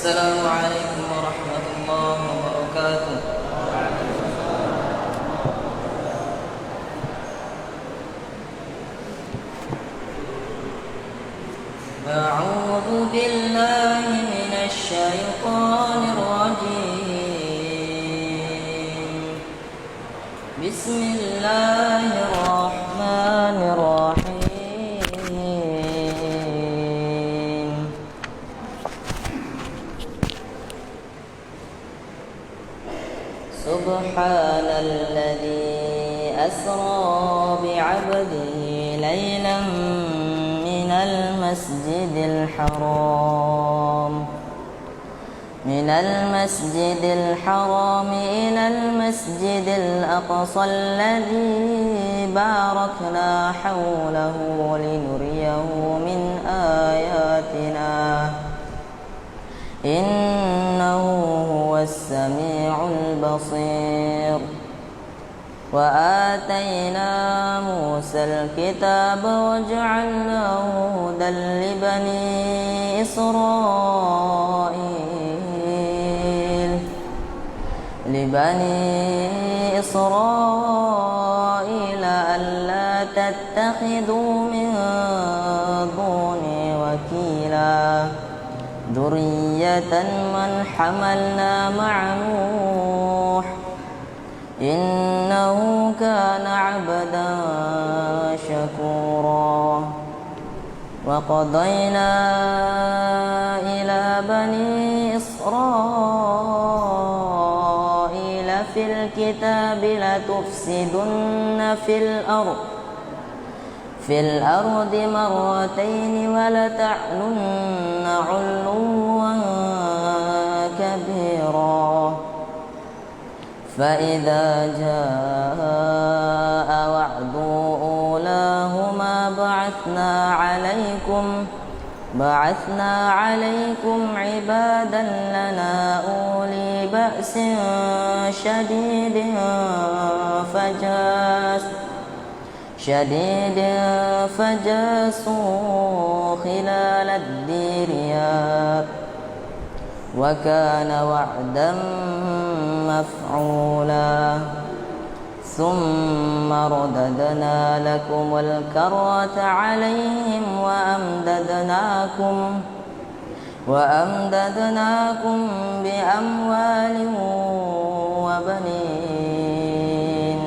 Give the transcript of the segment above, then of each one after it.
السلام عليكم ورحمة الله وبركاته. أعوذ بالله من الشيطان الرجيم. بسم الله الرحمن الرحيم. سبحان الذي أسرى بعبده ليلا من المسجد الحرام إلى المسجد الأقصى الذي باركنا حوله لنريه من آياتنا إنه هو السميع البصير. وآتينا موسى الكتاب وجعلناه هدى لبني إسرائيل ألا تتخذوا من دوني وكيلا ذرية من حملنا مع نوح إنه كان عبدا شكورا. وقضينا إلى بني إسرائيل في الكتاب لتفسدن في الأرض مرتين ولتعلن علوا كبيرا. فإذا جاء وعد أولاهما بعثنا عليكم عبادا لنا أولي بأس شديد فجاسوا خلال الديريات وكان وعدا مفعولا. ثم رددنا لكم الكرة عليهم وأمددناكم بأموال وبنين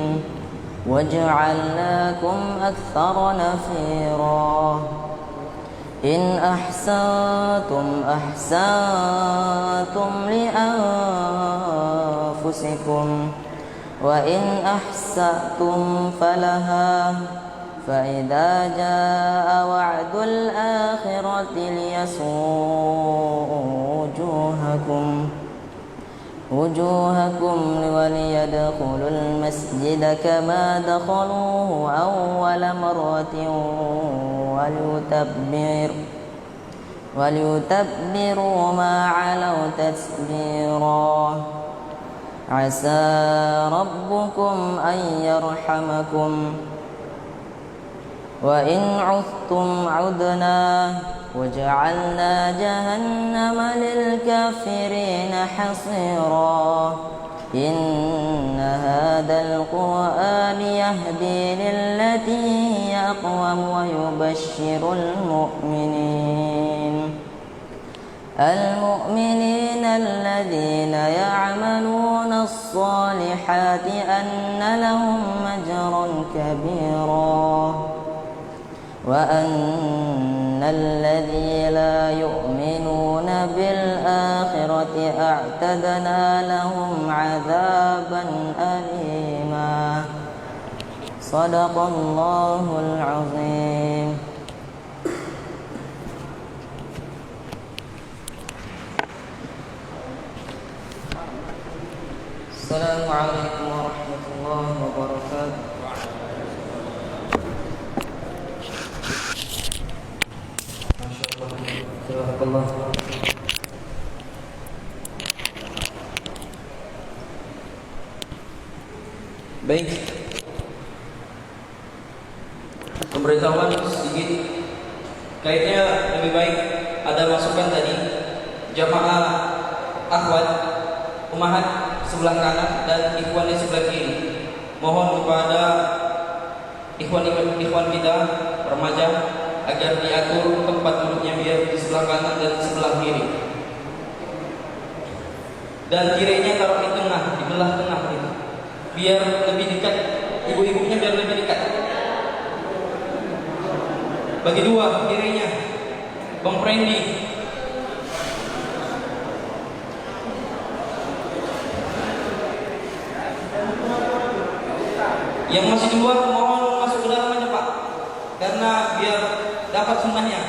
وجعلناكم أكثر نفيرا. إن أحسنتم لأنفسكم وإن أحسأتم فلها. فإذا جاء وعد الآخرة ليسوءوا وجوهكم وليدخلوا المسجد كما دخلوه أول مرة وليتبروا ما علوا تتبيرا. عسى ربكم أن يرحمكم وإن عدتم عدنا وجعلنا جهنم للكافرين حصيرا. إن هذا القرآن يهدي للتي هي أقوم ويبشر المؤمنين الذين يعملون الصالحات أن لهم أجرا كبيرا. وأن الذين لا يؤمنون بالآخرة أعتدنا لهم عذابا أليما. صدق الله العظيم. السلام عليكم ورحمة الله وبركاته. Barakallah. Baik. Pemberitahuan sedikit. Kayaknya lebih baik ada masukan tadi jamaah akhwat umahat sebelah kanan dan ikhwan di sebelah kiri. Mohon kepada ikhwan kita remaja agar diatur tempat duduknya biar di sebelah kanan dan sebelah kiri. Dan tirainya taruh di tengah, di belah tengah gitu. Biar lebih dekat, ibu-ibunya biar lebih dekat. Bagi dua tirainya, Bang Prendi. Yang masih di luar mohon masuk ke dalam aja Pak, karena biar dapat sunnahnya.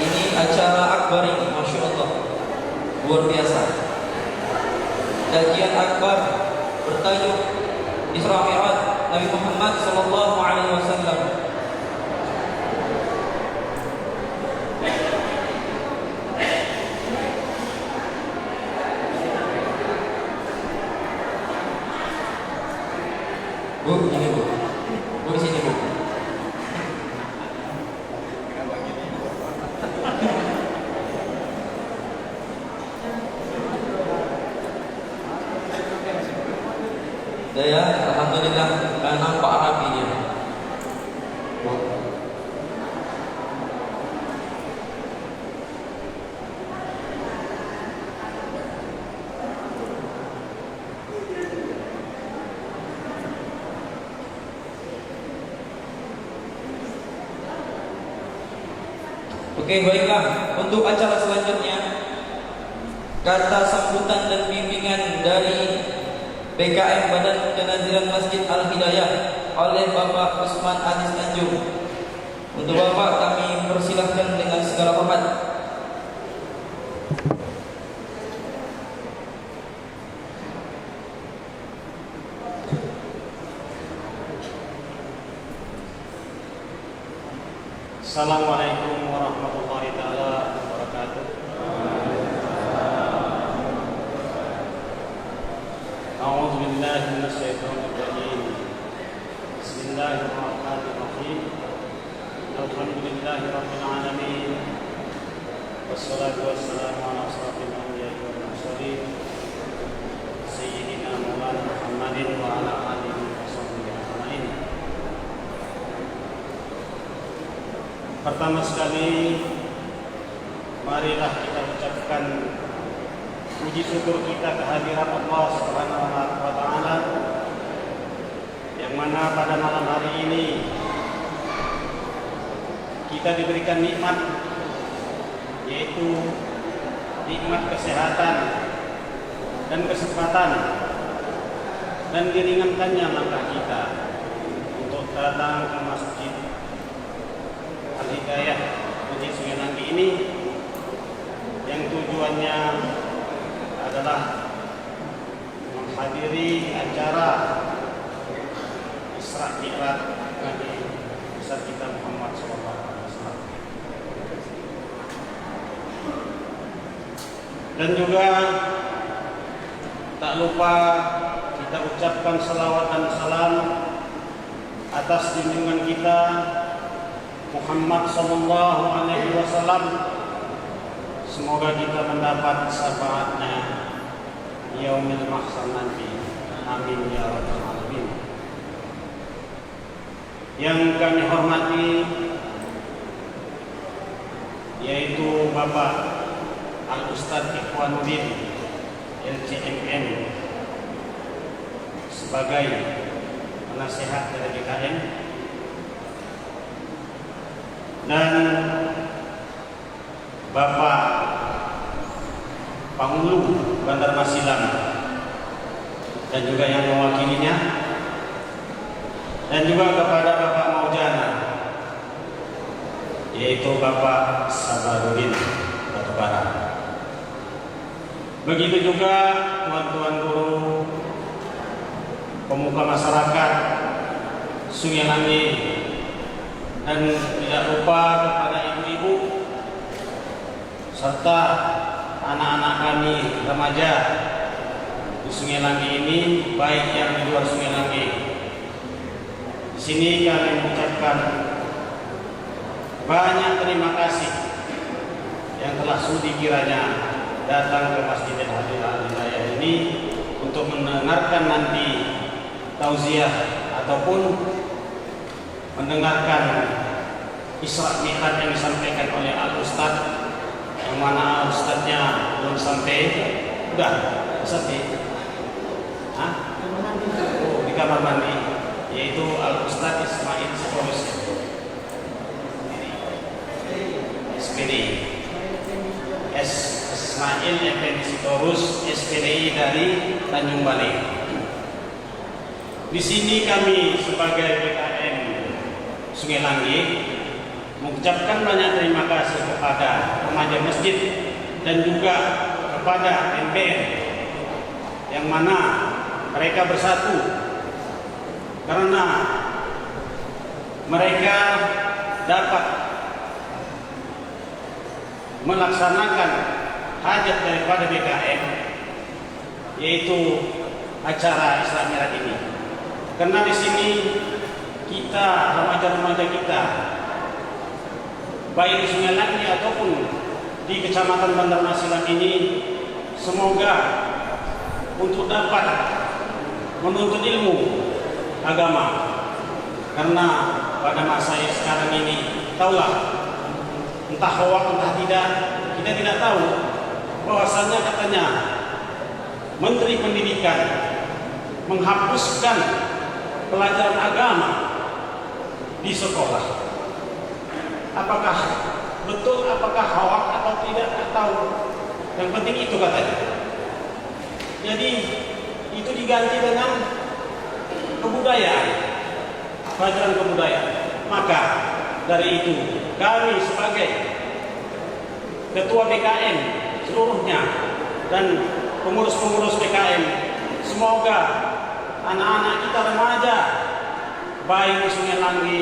Ini acara akbar ini, Masya Allah, luar biasa. Kajian akbar bertajuk Isra Mi'raj Nabi Muhammad sallallahu alaihi wasallam. Bu, ini Bu. Bu di sini Bu. Ya, alhamdulillah nampak rapi dia. Oke, baiklah. Untuk acara selanjutnya, kata sambutan dan bimbingan dari BKM Badan Kenaziran Masjid Al-Hidayah oleh Bapak Usman Aziz Tanjung. Untuk Bapak kami persilahkan dengan segala hormat. Assalamualaikum warahmatullahi taala wabarakatuh. A'udzu billahi minasyaitonir rajim. Bismillahirrahmanirrahim. Alhamdulillahi rabbil alamin. Wassalatu wassalamu ala asyrafil anbiya'i wal mursalin sayyidina Maulana Muhammadin wa ala alihi washabbihi ajmain. Pertama sekali, marilah kita ucapkan puji syukur kita kehadirat Allah Subhanahu wa taala, yang mana pada malam hari ini kita diberikan nikmat, yaitu nikmat kesehatan dan kesempatan, dan diringankannya langkah kita untuk datang ke Masjid Al-Hidayah Masjid Sungai Nangki ini, yang tujuannya adalah menghadiri acara Isra Mi'raj Nabi besar kita Muhammad SAW. Dan juga tak lupa kita ucapkan salawat dan salam atas junjungan kita Muhammad sallallahu alaihi wasallam. Semoga kita mendapat syafaatnya yaumil mahsyar nanti. Amin ya rabbal alamin. Yang kami hormati yaitu Bapak Al-Ustadz Ikhwanuddin LCMM sebagai penasihat dari BKM, dan Bapak Pangulu Bandar Masilang dan juga yang mewakilinya, dan juga kepada Bapak Maujana yaitu Bapak Sabarudin Batubara. Begitu juga tuan-tuan guru, pemuka masyarakat Sungai Nangki, dan tidak lupa kepada ibu-ibu serta anak-anak kami remaja di Sungai Langgi ini, baik yang di luar Sungai Langgi. Di sini kami mengucapkan banyak terima kasih yang telah sudi kiranya datang ke Masjid Al-Hidayah ini untuk mendengarkan nanti tausiah ataupun mendengarkan Isra Mi'raj yang disampaikan oleh Al-Ustaz, yang mana Al-Ustaznya belum sampai. Udah sampai? Hah? Oh, di kamar mandi, yaitu Al-Ustaz Ismail Sitorus, SPD Ismail Effendi Sitorus, SPDI dari Tanjung Balai. Di sini kami sebagai BKM Sungai Langgi mengucapkan banyak terima kasih kepada remaja masjid dan juga kepada MBM yang mana mereka bersatu karena mereka dapat melaksanakan hajat daripada BKM, yaitu acara Isra Mi'raj ini. Karena di sini kita, remaja-remaja kita, baik di Sungai Langgi ataupun di Kecamatan Banjarmasilan ini, semoga untuk dapat menuntut ilmu agama. Karena pada masa yang sekarang ini, taulah, entah hoak entah tidak, kita tidak tahu bahwasannya katanya Menteri Pendidikan menghapuskan pelajaran agama di sekolah. Apakah betul, apakah hoak atau tidak, atau yang penting itu katanya. Jadi itu diganti dengan kebudayaan, pelajaran kebudayaan. Maka dari itu kami sebagai ketua BKM seluruhnya dan pengurus-pengurus BKM, semoga anak-anak kita remaja baik di Sungai Langgi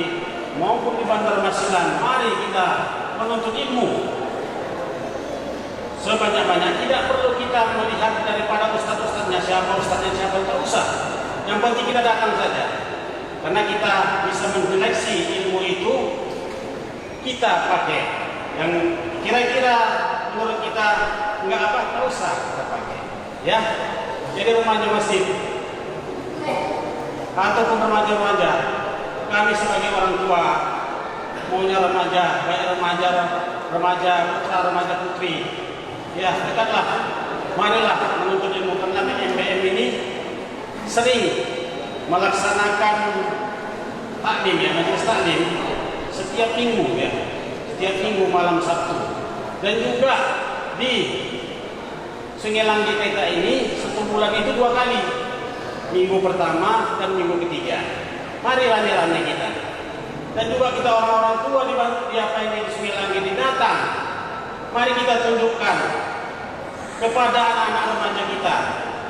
maupun di Banjarmasilan, mari kita menuntut ilmu sebanyak-banyak. Tidak perlu kita melihat daripada ustaz-ustaznya siapa, tak usah. Yang penting kita datang saja, karena kita bisa menyeleksi ilmu itu, kita pakai yang kira-kira menurut kita tak usah kita pakai, ya. Jadi remaja masjid ataupun remaja-remaja, kami sebagai orang tua maunya remaja, baik remaja putra, remaja putri, ya dekatlah, marilah menuntut ilmu. Karena MBM ini sering melaksanakan taklim, ya, majelis taklim setiap minggu, ya, setiap minggu malam Sabtu, dan juga di Sungai Langgi kita ini 1 bulan itu 2 kali, minggu pertama dan minggu ketiga. Mari rame-rame kita, dan juga kita orang-orang tua di apa ini di Sungai Langgi ini datang. Mari kita tunjukkan kepada anak-anak remaja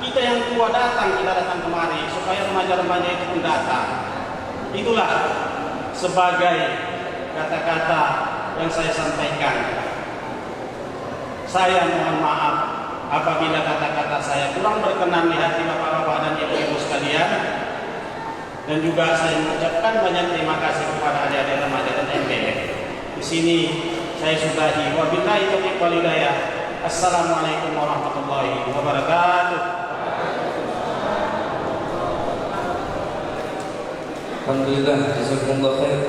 kita yang tua datang, kita datang kemari supaya remaja-remaja itu pun datang. Itulah sebagai kata-kata yang saya sampaikan. Saya mohon maaf apabila kata-kata saya kurang berkenan di hati bapak-bapak dan ibu-ibu sekalian. Dan juga saya mengucapkan banyak terima kasih kepada adik-adik remaja dan MBM. Di sini saya sudahi. Wabillahi taufiq wal hidayah. Assalamualaikum warahmatullahi wabarakatuh. Alhamdulillah, jazakumullah khair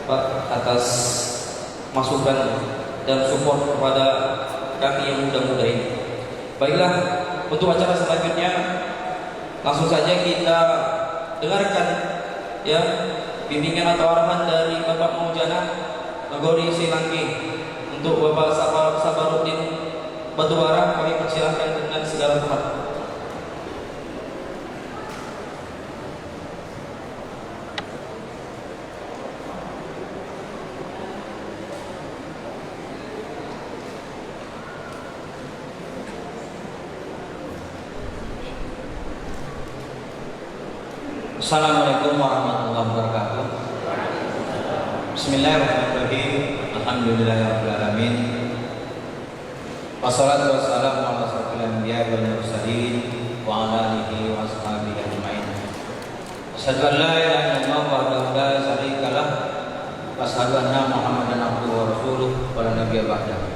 Pak atas masukan dan support kepada kami yang muda-muda ini. Baiklah, untuk acara selanjutnya langsung saja kita dengarkan, ya, bimbingan atau arahan dari Bapak Maujana Nagori Silanggi. Untuk Bapak Sabaruddin Batubara kami persilahkan dengan segala hormat. Assalamualaikum warahmatullahi wabarakatuh. Bismillahirrahmanirrahim. Alhamdulillahirabbil alamin. Wassalatu wassalamu ala asyrofil anbiya'i wal mursalin wa ala alihi wa ashabihi ajmain. Asyhadu an la ilaha illallah wahdahu la syarika lah wa asyhadu anna Muhammadan abduhu wa rasuluh wa la nabiyya ba'dahu.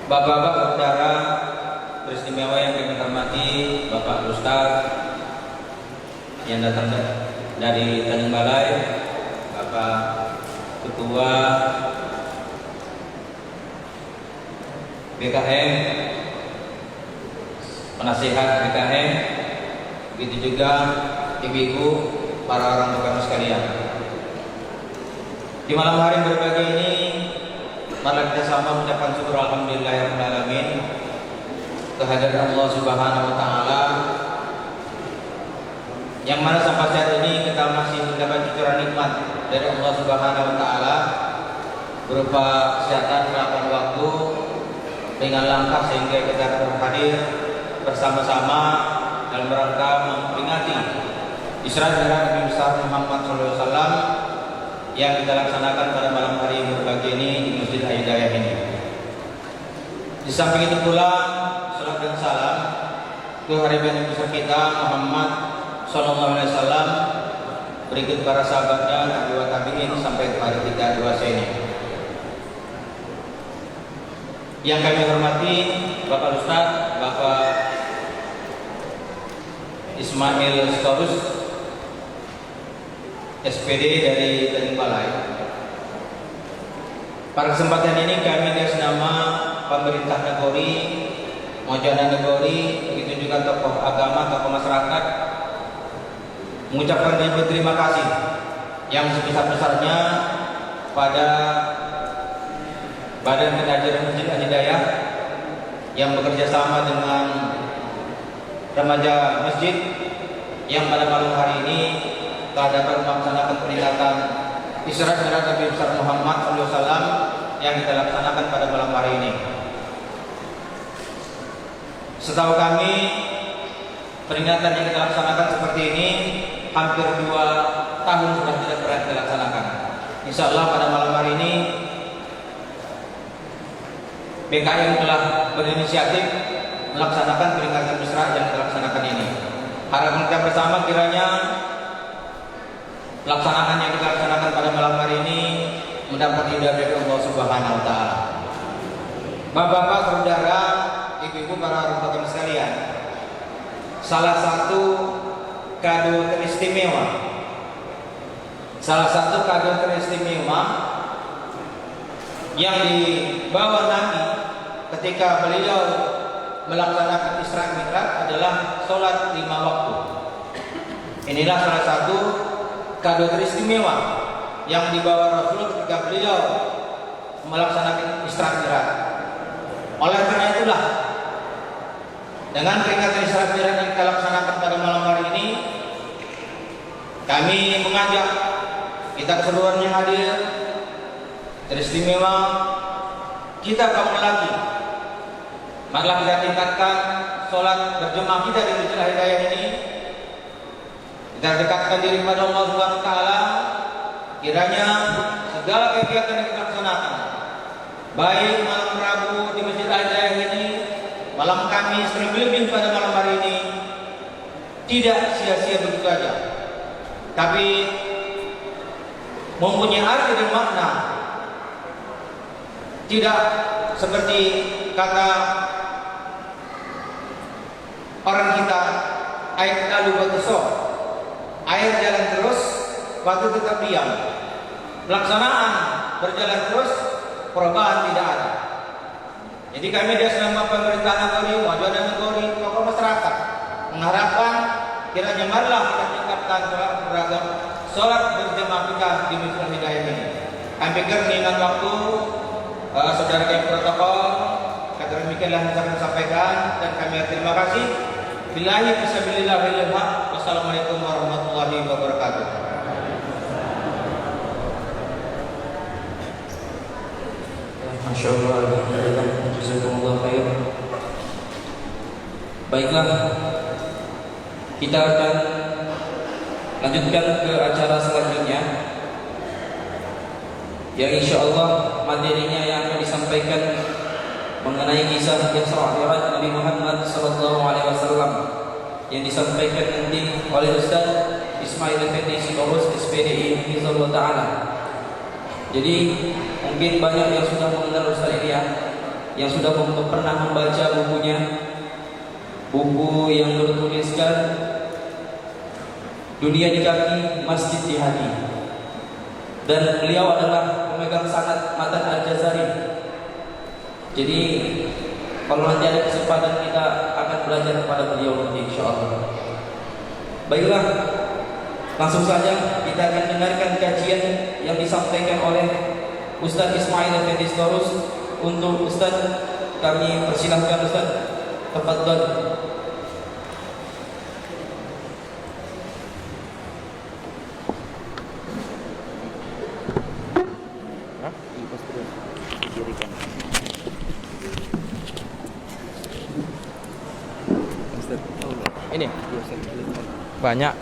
Bapak-bapak, saudara beristimewa yang kami hormati, Bapak Ustaz yang datang dari Tanjung Balai, Bapak Ketua BKM, penasihat BKM, begitu juga ibu-ibu, para orang tua kami sekalian. Di malam hari berbahagia ini, mari kita sama mengucapkan syukur alhamdulillahirabbil alamin kehadiran Allah Subhanahu wa taala, yang mana sampai saat ini kita masih mendapat cucuran nikmat dari Allah Subhanahu wa taala berupa kesehatan, kelapan waktu dengan langkah sehingga kita hadir bersama-sama dalam rangka memperingati Isra Mi'raj Nabi besar Muhammad SAW yang kita laksanakan pada malam hari yang berbahagia ini di Masjid Al-Hidayah ini. Di samping itu pula salam dan salam ke hari Nabi besar kita Muhammad SAW, berikut para sahabatnya, tabi'ut tabi'in sampai kepada kita dewasa ini. Yang kami hormati Bapak Ustaz, Bapak Ismail Storus, SPD dari Tanjung Balai. Pada kesempatan ini kami atas nama pemerintah negeri, Mojana negeri, begitu juga tokoh agama, tokoh masyarakat, mengucapkan terima kasih yang sebesar-besarnya pada Badan Pengajian Masjid Al-Hidayah yang bekerja sama dengan remaja masjid yang pada malam hari ini telah dapat melaksanakan peringatan Isra Mi'raj Nabi besar Muhammad SAW yang kita laksanakan pada malam hari ini. Setahu kami, peringatan yang kita laksanakan seperti ini hampir 2 tahun sudah tidak pernah kita laksanakan. Insya Allah pada malam hari ini BKM telah berinisiatif melaksanakan peringatan Isra yang kita laksanakan ini. Harapan kita bersama kiranya pelaksanaan yang kita laksanakan pada malam hari ini mendapat hidayah dari Allah Subhanahu wa taala. Bapak-bapak, saudara, ibu-ibu, para orang tua kami sekalian, salah satu kado teristimewa yang dibawa Nabi ketika beliau melaksanakan Isra Mi'raj adalah sholat 5 waktu. Inilah salah satu kado teristimewa yang dibawa Rasul ketika beliau melaksanakan Isra Mi'raj. Oleh karena itulah, dengan peringatan Isra Mi'raj yang kita laksanakan pada malam hari ini, kami mengajak kita keseluruhan yang hadir, teristimewa kita kaum lelaki, marilah kita tingkatkan sholat berjemaah kita di Masjid Al-Hidayah ini. Kita dekatkan diri kepada Allah Subhanahu wa taala, kiranya segala kegiatan yang kita laksanakan, baik malam Rabu di Masjid Al-Hidayah ini, malam Kamis, terlebih pada malam hari ini, tidak sia-sia begitu saja, tapi mempunyai arti dan makna. Tidak seperti kata orang kita, air lalu batu sok, air jalan terus, batu tetap diam. Pelaksanaan berjalan terus, perubahan tidak ada. Jadi kami dari selama pemerintahan negeri, Mojana negeri, tokoh masyarakat mengharapkan kiranya marilah kita tingkatkan sholat beragam, sholat berjamaah kita di Masjid Al-Hidayah ini. Kami pikir mengingat waktu saudara kami protokol, kata demikianlah yang saya sampaikan dan kami terima kasih. Billahi fisabilillah wal haq. Wassalamualaikum warahmatullahi wabarakatuh. Masya Allah, alhamdulillah, jazakumullah khair. Baiklah, kita akan lanjutkan ke acara selanjutnya, yang insya Allah materinya yang akan disampaikan mengenai kisah Isra Mi'raj Nabi Muhammad sallallahu alaihi wasallam yang disampaikan nanti oleh Ustaz Ismail Effendi Sitorus SPDI Hafizahullah Ta'ala. Jadi mungkin banyak yang sudah mengenal Ustaz ini ya, yang sudah pernah membaca bukunya, buku yang bertuliskan Dunia di Kaki, Masjid di Hati. Dan beliau adalah pemegang sanad Matan Al-Jazari. Jadi kalau nanti ada kesempatan kita akan belajar kepada beliau nanti insyaallah. Baiklah, langsung saja kita akan dengarkan kajian yang disampaikan oleh Ustaz Ismail Effendi Sitorus. Untuk Ustaz kami persilahkan Ustaz, tafadhol. Ini banyak.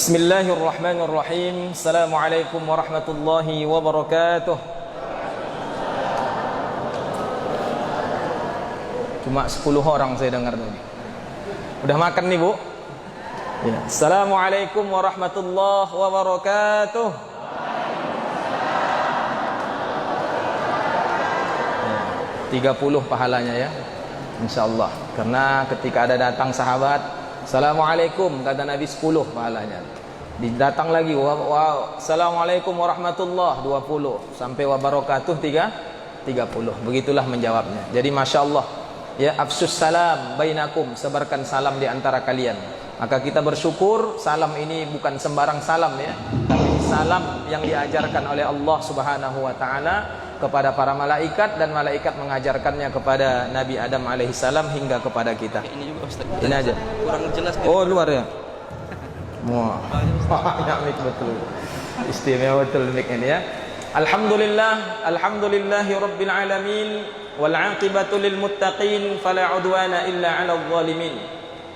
Bismillahirrahmanirrahim. Assalamualaikum warahmatullahi wabarakatuh. Cuma 10 orang saya dengar tadi. Udah makan nih, Bu? Ya. Assalamualaikum warahmatullahi wabarakatuh. 30 pahalanya ya, insyaallah. Karena ketika ada datang sahabat, Assalamualaikum, kata Nabi 10 pahalanya. Datang lagi, Assalamualaikum warahmatullah 20, sampai wabarakatuh 30. Begitulah menjawabnya. Jadi masya Allah ya, afsus salam bainakum, sebarkan salam di antara kalian. Maka kita bersyukur salam ini bukan sembarang salam ya, tapi salam yang diajarkan oleh Allah Subhanahu wa taala kepada para malaikat, dan malaikat mengajarkannya kepada Nabi Adam alaihissalam hingga kepada kita. Ini juga Ustaz. Ini aja. Kurang jelas. Oh, luar ya. Wah, banyak mic betul. Istimewa betul mic ini ya. Alhamdulillah, alhamdulillahi rabbil alamin, wal aqibatu lil muttaqin, fala udwana illa 'alal zalimin.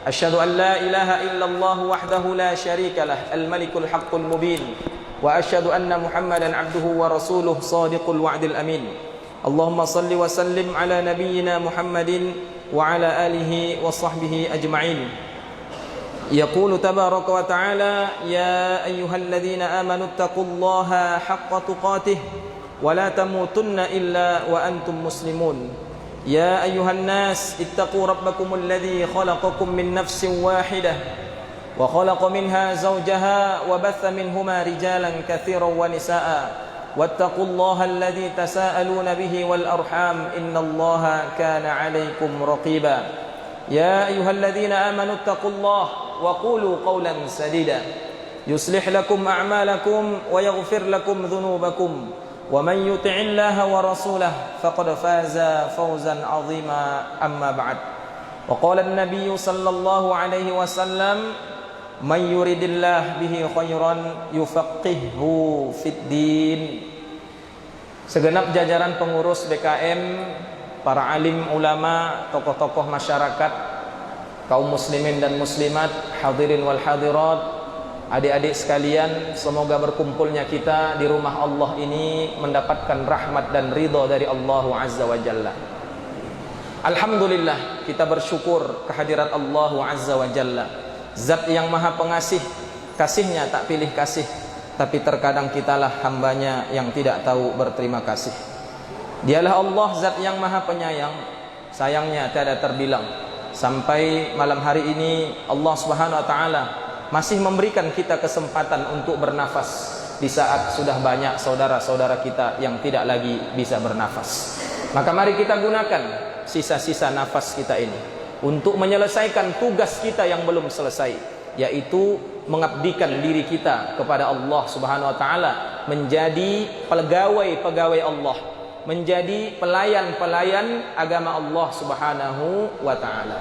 Asyhadu an la ilaha illallah wahdahu la syarika lah, al malikul haqqul mubin. وأشهد أن محمدا عبده ورسوله صادق الوعد الأمين. اللهم صل وسلم على نبينا محمد وعلى آله وصحبه أجمعين. يقول تبارك وتعالى يا أيها الذين آمنوا اتقوا الله حق تقاته ولا تموتن إلا وأنتم مسلمون. يا أيها الناس اتقوا ربكم الذي خلقكم من نفس واحدة وخلق منها زوجها وبث منهما رجالا كثيرا ونساء واتقوا الله الذي تساءلون به والأرحام إن الله كان عليكم رقيبا. يا أيها الذين آمنوا اتقوا الله وقولوا قولا سديدا يصلح لكم أعمالكم ويغفر لكم ذنوبكم ومن يطع الله ورسوله فقد فاز فوزا عظيما. أما بعد، وقال النبي صلى الله عليه وسلم man yuridillah bihi khairan yufaqqihhu fid din. Segenap jajaran pengurus BKM, para alim ulama, tokoh-tokoh masyarakat, kaum muslimin dan muslimat, hadirin wal hadirat, adik-adik sekalian, semoga berkumpulnya kita di rumah Allah ini mendapatkan rahmat dan ridha dari Allah Azza wa Jalla. Alhamdulillah, kita bersyukur kehadirat Allah Azza wa Jalla, Zat yang maha pengasih. Kasihnya tak pilih kasih, tapi terkadang kitalah hambanya yang tidak tahu berterima kasih. Dialah Allah zat yang maha penyayang, sayangnya tiada terbilang. Sampai malam hari ini Allah Subhanahu wa taala masih memberikan kita kesempatan untuk bernafas di saat sudah banyak saudara-saudara kita yang tidak lagi bisa bernafas. Maka mari kita gunakan sisa-sisa nafas kita ini untuk menyelesaikan tugas kita yang belum selesai, yaitu mengabdikan diri kita kepada Allah Subhanahu wa taala, menjadi pegawai-pegawai Allah, menjadi pelayan-pelayan agama Allah Subhanahu wa taala.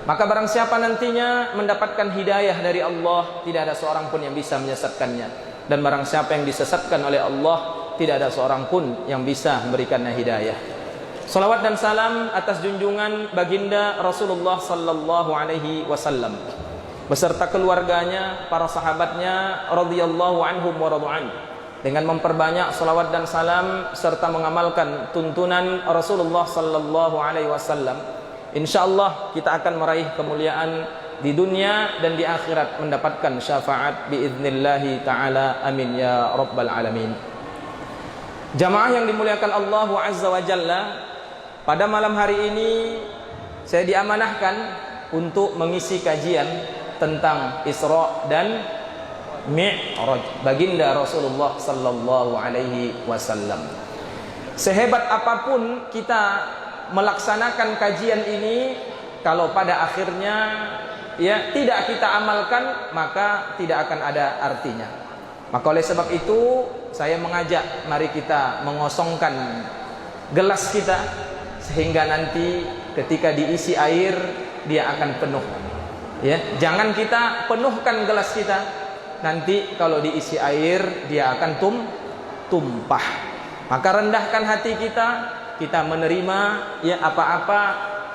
Maka barang siapa nantinya mendapatkan hidayah dari Allah, tidak ada seorang pun yang bisa menyesatkannya, dan barang siapa yang disesatkan oleh Allah, tidak ada seorang pun yang bisa memberikannya hidayah. Salawat dan salam atas junjungan baginda Rasulullah sallallahu alaihi wasallam. beserta keluarganya, para sahabatnya radhiyallahu anhum wa radhu'an, dengan memperbanyak salawat dan salam serta mengamalkan tuntunan Rasulullah sallallahu alaihi wasallam, insyaallah kita akan meraih kemuliaan di dunia dan di akhirat, mendapatkan syafaat biidznillahi taala, amin ya rabbal alamin. Jamaah yang dimuliakan Allah azza wa jalla, pada malam hari ini saya diamanahkan untuk mengisi kajian tentang Isra dan Mi'raj baginda Rasulullah sallallahu alaihi wasallam. Sehebat apapun kita melaksanakan kajian ini, kalau pada akhirnya ya tidak kita amalkan, maka tidak akan ada artinya. Maka oleh sebab itu saya mengajak, mari kita mengosongkan gelas kita sehingga nanti ketika diisi air dia akan penuh. Ya, jangan kita penuhkan gelas kita, nanti kalau diisi air dia akan tumpah. Maka rendahkan hati kita, kita menerima ya apa-apa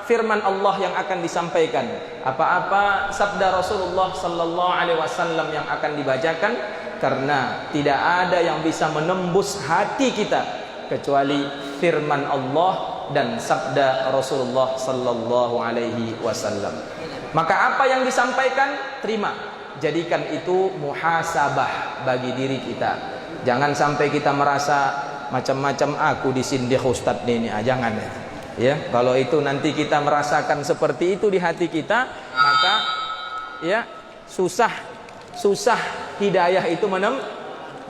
firman Allah yang akan disampaikan, apa-apa sabda Rasulullah sallallahu alaihi wasallam yang akan dibacakan, karena tidak ada yang bisa menembus hati kita kecuali firman Allah dan sabda Rasulullah sallallahu alaihi wasallam. Maka apa yang disampaikan, terima. Jadikan itu muhasabah bagi diri kita. Jangan sampai kita merasa macam-macam aku disindih Ustadz ini. Jangan ya. Kalau itu nanti kita merasakan seperti itu di hati kita, maka ya susah hidayah itu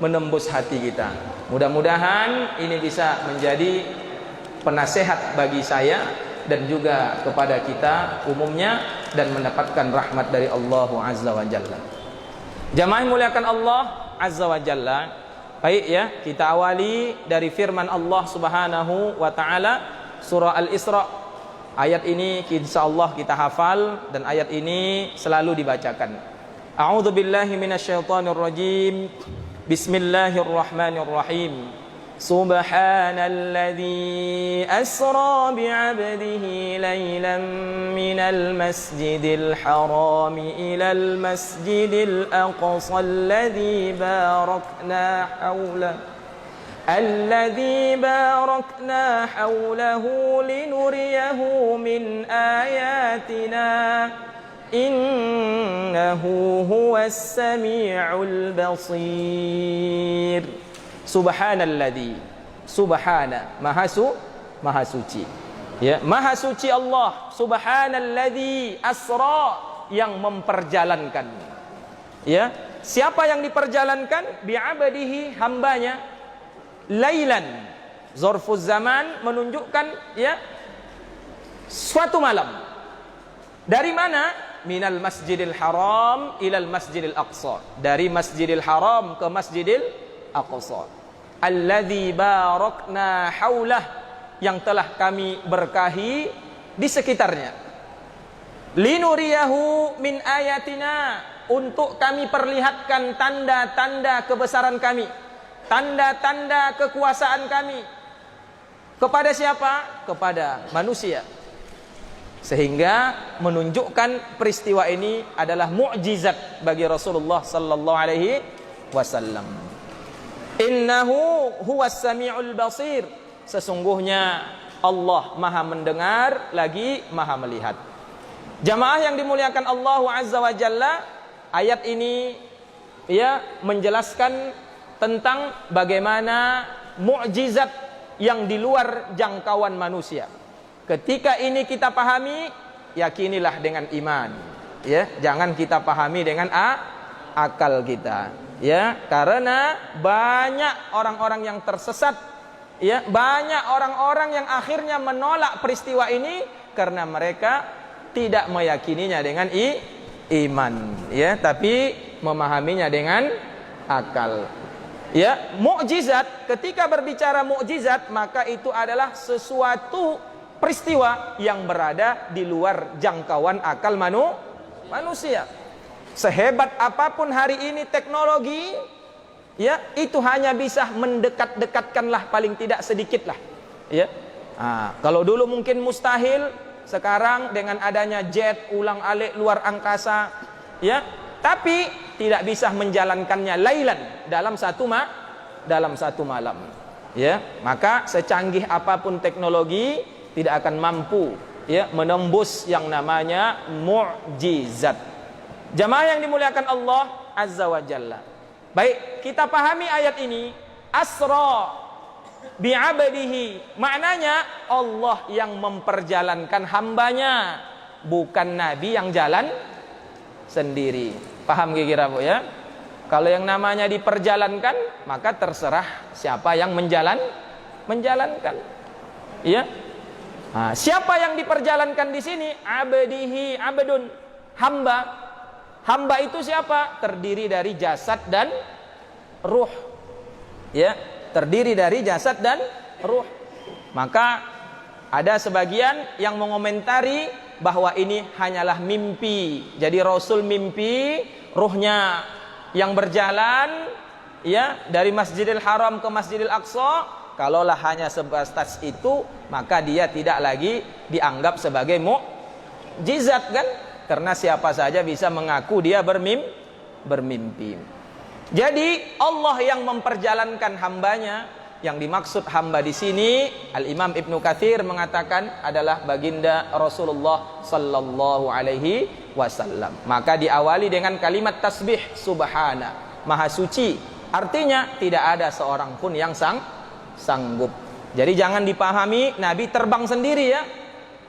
menembus hati kita. Mudah-mudahan ini bisa menjadi penasehat bagi saya dan juga kepada kita umumnya, dan mendapatkan rahmat dari Allah Azza wa Jalla. Jamaah yang muliakan Allah Azza wa Jalla, baik ya, kita awali dari firman Allah Subhanahu wa taala, surah Al-Isra. Ayat ini insyaallah kita hafal dan ayat ini selalu dibacakan. A'udzu billahi minasyaitonir rajim. Bismillahirrahmanirrahim. Subhanalladzi asra bi'abdihi laylan minal masjidil haram ilal masjidil aqsa alladzi barakna hawlahu linuriyahu min ayatina innahu huwas sami'ul basir. Subhanalladzi, subhana, maha suci. Ya, maha suci Allah. Subhanalladzi asra, yang memperjalankan. Ya, siapa yang diperjalankan? Bi'abdihi, hambanya. Lailan, zorfuz zaman menunjukkan ya suatu malam. Dari mana? Minal masjidil haram ilal masjidil aqsa. Dari masjidil haram ke masjidil aqsa. Alladzi barakna haulah, yang telah kami berkahi di sekitarnya. Linuriyahu min ayatina, untuk kami perlihatkan tanda-tanda kebesaran kami, tanda-tanda kekuasaan kami. Kepada siapa? Kepada manusia. Sehingga menunjukkan peristiwa ini adalah mukjizat bagi Rasulullah sallallahu alaihi wasallam. Innahu huwas sami'ul basir, sesungguhnya Allah maha mendengar lagi maha melihat. Jamaah yang dimuliakan Allah Azza wa Jalla, ayat ini ya menjelaskan tentang bagaimana mukjizat yang di luar jangkauan manusia. Ketika ini kita pahami, yakinilah dengan iman. Ya, jangan kita pahami dengan akal kita. Ya, karena banyak orang-orang yang tersesat, ya, banyak orang-orang yang akhirnya menolak peristiwa ini karena mereka tidak meyakininya dengan iman, ya, tapi memahaminya dengan akal. Ya, mukjizat, ketika berbicara mukjizat, maka itu adalah sesuatu peristiwa yang berada di luar jangkauan akal manusia. Sehebat apapun hari ini teknologi, ya, itu hanya bisa mendekat-dekatkanlah paling tidak sedikitlah, ya. Kalau dulu mungkin mustahil, sekarang dengan adanya jet ulang-alik luar angkasa, ya, tapi tidak bisa menjalankannya lailan dalam satu malam. Ya, maka secanggih apapun teknologi tidak akan mampu ya menembus yang namanya mukjizat. Jamaah yang dimuliakan Allah Azza wa Jalla. Baik, kita pahami ayat ini, asra bi'abdihi, maknanya Allah yang memperjalankan hambanya, bukan Nabi yang jalan sendiri. Paham kira-kira Bu ya? Kalau yang namanya diperjalankan, maka terserah siapa yang menjalankan. Ya. Nah, siapa yang diperjalankan di sini? Abdihi, abdun, hamba. Hamba itu siapa? Terdiri dari jasad dan ruh. Ya, terdiri dari jasad dan ruh. Maka ada sebagian yang mengomentari bahwa ini hanyalah mimpi. Jadi Rasul mimpi, ruhnya yang berjalan ya dari Masjidil Haram ke Masjidil Aqsa. Kalaulah hanya sebatas itu, maka dia tidak lagi dianggap sebagai mukjizat kan? Karena siapa saja bisa mengaku dia bermimpi. Jadi Allah yang memperjalankan hambanya. Yang dimaksud hamba di sini, Al-Imam Ibnu Katsir mengatakan adalah baginda Rasulullah sallallahu alaihi wasallam. Maka diawali dengan kalimat tasbih subhana, maha suci. Artinya tidak ada seorang pun yang sanggup. Jadi jangan dipahami Nabi terbang sendiri ya.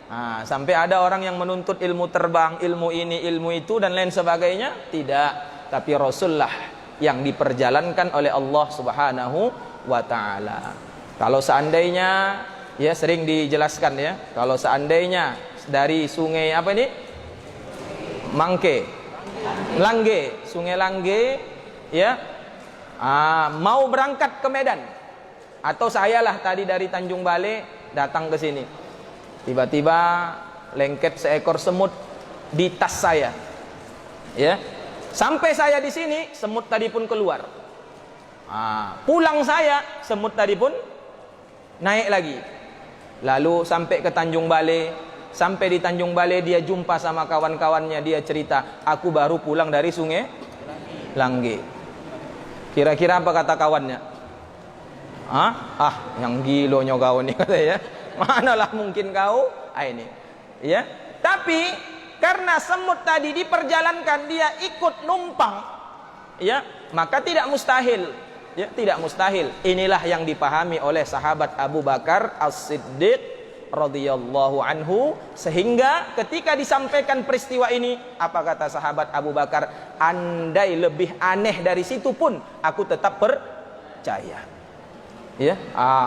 Nah, sampai ada orang yang menuntut ilmu terbang, ilmu ini, ilmu itu dan lain sebagainya. Tidak, tapi Rasulullah yang diperjalankan oleh Allah Subhanahu wa ta'ala. Kalau seandainya ya sering dijelaskan ya, kalau seandainya dari sungai apa ini? Langge, sungai Langge ya, mau berangkat ke Medan, atau sayalah tadi dari Tanjung Balai datang ke sini, tiba-tiba lengket seekor semut di tas saya ya, sampai saya di sini semut tadi pun keluar. Pulang saya semut tadi pun naik lagi. Lalu sampai ke Tanjung Balai. Sampai di Tanjung Balai dia jumpa sama kawan-kawannya. Dia cerita, aku baru pulang dari sungai Langge. Kira-kira apa kata kawannya? Yang gilonya kau nih katanya. Manalah mungkin kau ini ya. Tapi karena semut tadi diperjalankan, dia ikut numpang ya, maka tidak mustahil. Ya, tidak mustahil. Inilah yang dipahami oleh sahabat Abu Bakar As-Siddiq radhiyallahu anhu, sehingga ketika disampaikan peristiwa ini, apa kata sahabat Abu Bakar? Andai lebih aneh dari situ pun aku tetap percaya. Ya,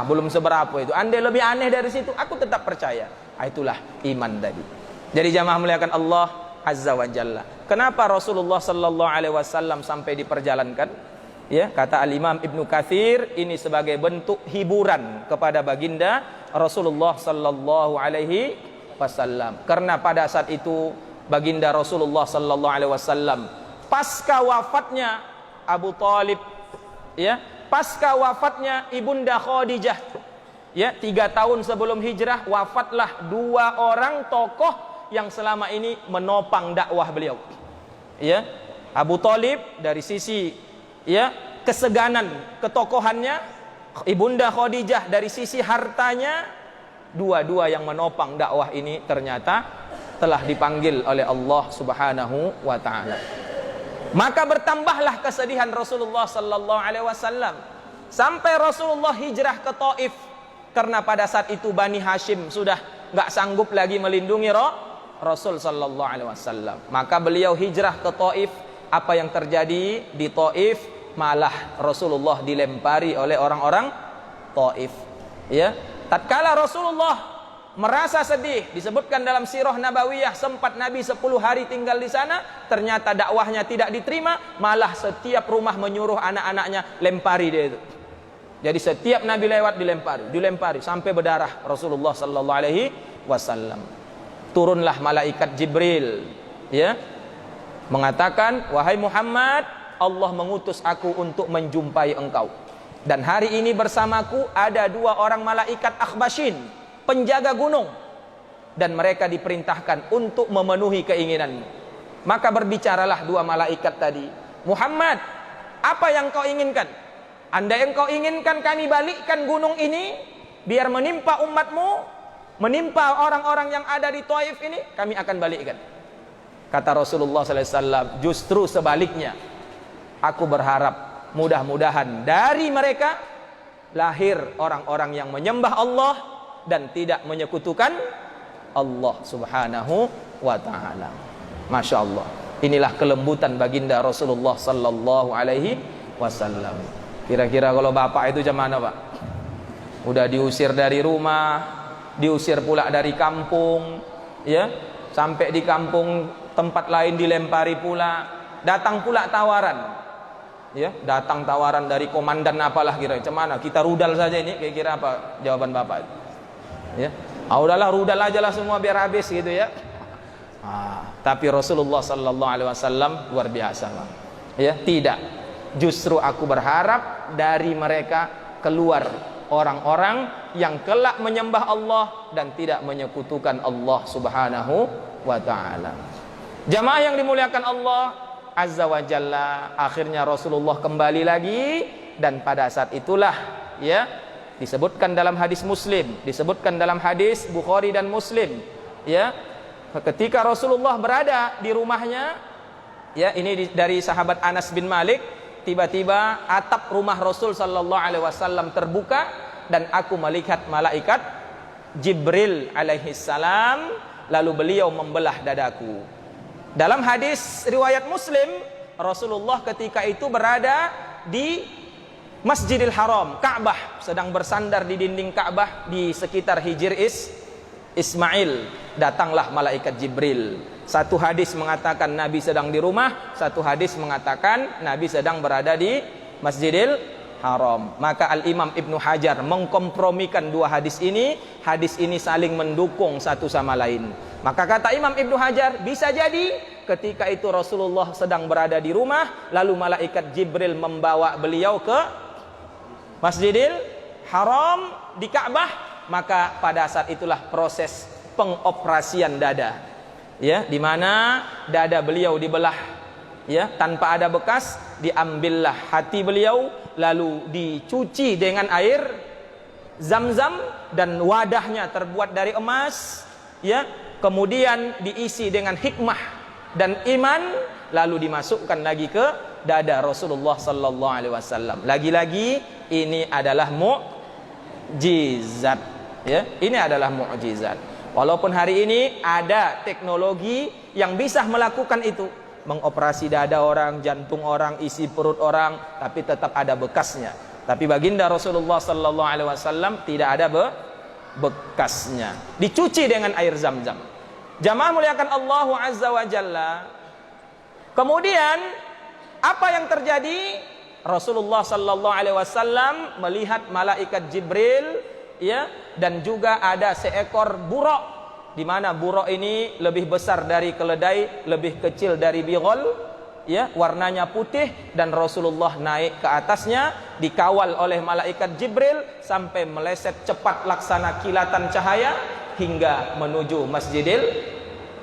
belum seberapa itu. Andai lebih aneh dari situ aku tetap percaya. Itulah iman tadi. Jadi jamaah muliakan Allah Azza wa Jalla. Kenapa Rasulullah sallallahu alaihi wasallam sampai diperjalankan? Ya, kata Al-Imam Ibnu Katsir, ini sebagai bentuk hiburan kepada baginda Rasulullah sallallahu alaihi wasallam. Karena pada saat itu baginda Rasulullah sallallahu alaihi wasallam pasca wafatnya Abu Thalib ya, pasca wafatnya Ibunda Khadijah ya, 3 tahun sebelum hijrah wafatlah 2 orang tokoh yang selama ini menopang dakwah beliau. Ya, Abu Thalib dari sisi ya keseganan ketokohannya, Ibunda Khadijah dari sisi hartanya, dua-dua yang menopang dakwah ini ternyata telah dipanggil oleh Allah Subhanahu wa taala. Maka bertambahlah kesedihan Rasulullah sallallahu alaihi wasallam sampai Rasulullah hijrah ke Taif, karena pada saat itu Bani Hashim sudah enggak sanggup lagi melindungi Rasul sallallahu alaihi wasallam. Maka beliau hijrah ke Taif. Apa yang terjadi di Taif? Malah Rasulullah dilempari oleh orang-orang Taif. Ya, tatkala Rasulullah merasa sedih, disebutkan dalam sirah nabawiyah sempat Nabi 10 hari tinggal di sana, ternyata dakwahnya tidak diterima, malah setiap rumah menyuruh anak-anaknya lempari dia itu. Jadi setiap Nabi lewat dilempari sampai berdarah Rasulullah sallallahu alaihi wasallam. Turunlah malaikat Jibril, ya, mengatakan, wahai Muhammad, Allah mengutus aku untuk menjumpai engkau. Dan hari ini bersamaku ada 2 orang malaikat akhbashin, penjaga gunung. Dan mereka diperintahkan untuk memenuhi keinginanmu. Maka berbicaralah dua malaikat tadi. Muhammad, apa yang kau inginkan? Andai engkau inginkan kami balikkan gunung ini biar menimpa umatmu, menimpa orang-orang yang ada di Taif ini, kami akan balikkan. Kata Rasulullah SAW, justru sebaliknya. Aku berharap mudah-mudahan dari mereka lahir orang-orang yang menyembah Allah dan tidak menyekutukan Allah Subhanahu wa ta'ala. Masya Allah. Inilah kelembutan baginda Rasulullah sallallahu alaihi wasallam. Kira-kira kalau bapak itu macam mana, Pak? Udah diusir dari rumah, diusir pula dari kampung, ya, sampai di kampung tempat lain dilempari pula, datang pula tawaran, ya, datang tawaran dari komandan apalah kira, macam mana? Kita rudal saja ini, kira-kira apa jawaban bapak? Ya, udahlah rudal aja lah semua biar habis gitu ya. Tapi Rasulullah sallallahu alaihi wasallam luar biasa, Pak. Ya, tidak. Justru aku berharap dari mereka keluar orang-orang yang kelak menyembah Allah dan tidak menyekutukan Allah Subhanahu wa ta'ala. Jamaah yang dimuliakan Allah Azza wa Jalla, akhirnya Rasulullah kembali lagi, dan pada saat itulah ya disebutkan dalam hadis Muslim, disebutkan dalam hadis Bukhari dan Muslim, ya, ketika Rasulullah berada di rumahnya, ya, ini dari sahabat Anas bin Malik, tiba-tiba atap rumah Rasul sallallahu alaihi wasallam terbuka dan aku melihat malaikat Jibril alaihi salam, lalu beliau membelah dadaku. Dalam hadis riwayat Muslim, Rasulullah ketika itu berada di Masjidil Haram, Ka'bah, sedang bersandar di dinding Ka'bah di sekitar Hijr Ismail. Datanglah malaikat Jibril. Satu hadis mengatakan Nabi sedang di rumah, satu hadis mengatakan Nabi sedang berada di Masjidil Haram. Maka Al-Imam Ibnu Hajar mengkompromikan dua hadis ini saling mendukung satu sama lain. Maka kata Imam Ibnu Hajar, bisa jadi ketika itu Rasulullah sedang berada di rumah, lalu malaikat Jibril membawa beliau ke Masjidil Haram di Ka'bah, maka pada saat itulah proses pengoperasian dada. Ya, di mana dada beliau dibelah, ya, tanpa ada bekas, diambillah hati beliau, lalu dicuci dengan air Zam-Zam dan wadahnya terbuat dari emas, ya, kemudian diisi dengan hikmah dan iman, lalu dimasukkan lagi ke dada Rasulullah sallallahu alaihi wasallam. Lagi-lagi ini adalah mukjizat, ya, ini adalah mukjizat. Walaupun hari ini ada teknologi yang bisa melakukan itu, mengoperasi dada orang, jantung orang, isi perut orang, tapi tetap ada bekasnya. Tapi baginda Rasulullah sallallahu alaihi wasallam tidak ada bekasnya. Dicuci dengan air Zam-Zam. Jamaah muliakan Allah Azza wa Jalla. Kemudian apa yang terjadi? Rasulullah sallallahu alaihi wasallam melihat malaikat Jibril, ya, dan juga ada seekor buruk, di mana buruk ini lebih besar dari keledai, lebih kecil dari bighal, ya, warnanya putih, dan Rasulullah naik ke atasnya dikawal oleh malaikat Jibril sampai meleset cepat laksana kilatan cahaya hingga menuju Masjidil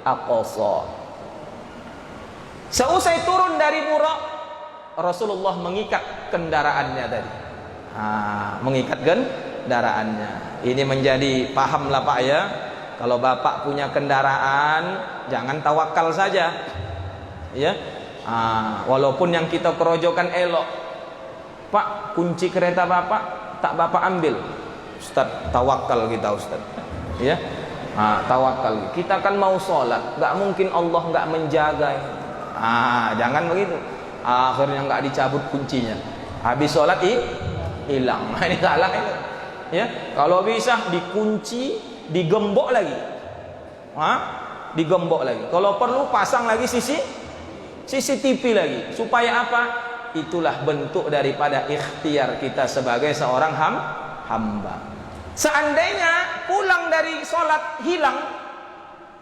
Aqsa. Seusai turun dari buruk, Rasulullah mengikat kendaraannya tadi. Mengikat kendaraannya. Ini menjadi pahamlah Pak ya. Kalau Bapak punya kendaraan, jangan tawakal saja. Ya. Walaupun yang kita kerojokan elok. Pak, kunci kereta Bapak tak Bapak ambil. Ustaz, tawakal kita Ustaz. Ya. Tawakal. Kita kan mau sholat, nggak mungkin Allah nggak menjaga. Jangan begitu. Akhirnya nggak dicabut kuncinya. Habis sholat hilang. Ini salah itu. Ya, kalau bisa dikunci, digembok lagi. Digembok lagi. Kalau perlu pasang lagi CCTV lagi. Supaya apa? Itulah bentuk daripada ikhtiar kita sebagai seorang hamba. Seandainya pulang dari sholat hilang,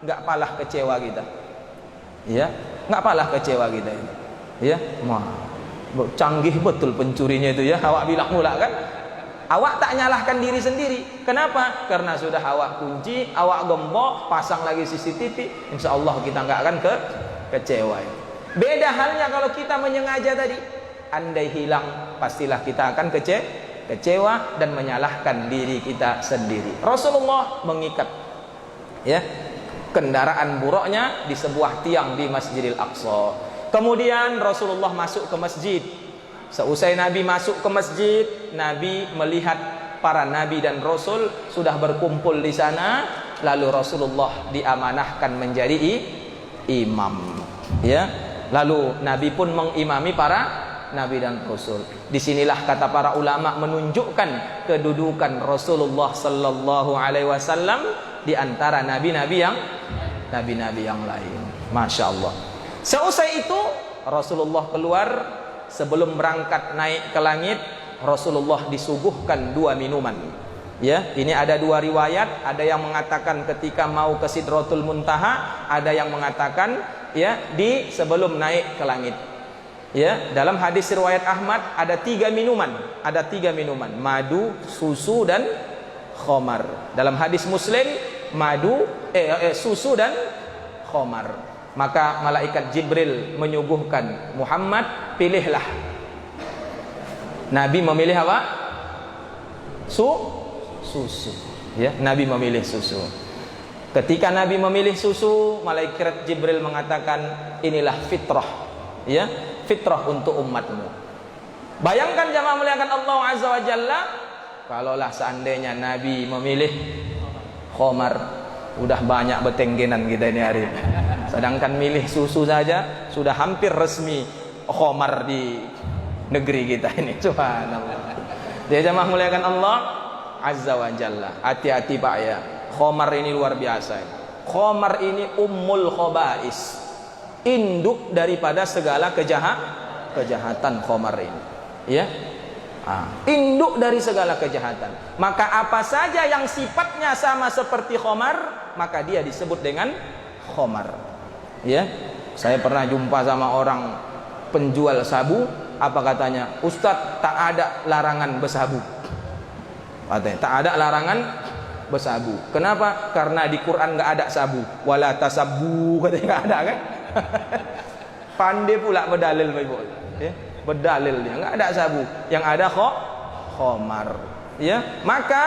nggak palah kecewa kita. Ya, nggak palah kecewa kita. Ya, canggih betul pencurinya itu ya. Awak bilang pula kan, awak tak nyalahkan diri sendiri. Kenapa? Karena sudah awak kunci, awak gembok, pasang lagi CCTV. Insya Allah kita nggak akan kecewa. Beda halnya kalau kita menyengaja tadi. Andai hilang, pastilah kita akan kecewa dan menyalahkan diri kita sendiri. Rasulullah mengikat ya kendaraan buruknya di sebuah tiang di Masjidil Aqsa. Kemudian Rasulullah masuk ke masjid. Seusai Nabi masuk ke masjid, Nabi melihat para nabi dan rasul sudah berkumpul di sana, lalu Rasulullah diamanahkan menjadi imam. Ya, lalu Nabi pun mengimami para nabi dan rasul. Disinilah kata para ulama menunjukkan kedudukan Rasulullah sallallahu alaihi wasallam di antara nabi-nabi yang lain. Masya Allah. Seusai itu Rasulullah keluar. Sebelum berangkat naik ke langit, Rasulullah disuguhkan 2 minuman. Ya, ini ada 2 riwayat. Ada yang mengatakan ketika mau ke Sidratul Muntaha, ada yang mengatakan ya di sebelum naik ke langit. Ya, dalam hadis riwayat Ahmad ada 3 minuman. Ada 3 minuman, madu, susu dan khamar. Dalam hadis Muslim madu, susu dan khamar. Maka malaikat Jibril menyuguhkan Muhammad, pilihlah. Nabi memilih apa? Susu. Ya, Nabi memilih susu. Ketika Nabi memilih susu, malaikat Jibril mengatakan inilah fitrah. Ya, fitrah untuk umatmu. Bayangkan jamaah muliakan Allah Azza wa Jalla, kalaulah seandainya Nabi memilih khamar, udah banyak betenggenan kita ini hari ini. Sedangkan milih susu saja sudah hampir resmi khamar di negeri kita ini. Subhanallah. Jadi jamaah muliakan Allah Azza wa Jalla, hati-hati Pak ya. Khamar ini luar biasa. Khamar ini ummul khaba'is, induk daripada segala kejahatan khamar ini. Ya. Induk dari segala kejahatan. Maka apa saja yang sifatnya sama seperti khamar, maka dia disebut dengan khamar. Ya, saya pernah jumpa sama orang penjual sabu. Apa katanya? Ustadz, tak ada larangan bersabu. Katanya, tak ada larangan bersabu. Kenapa? Karena di Quran nggak ada sabu. Wala tasabbu, katanya nggak ada kan? Pandai pula berdalil, Ibu. Ya, berdalil dia nggak ada sabu. Yang ada khamar. Ya, maka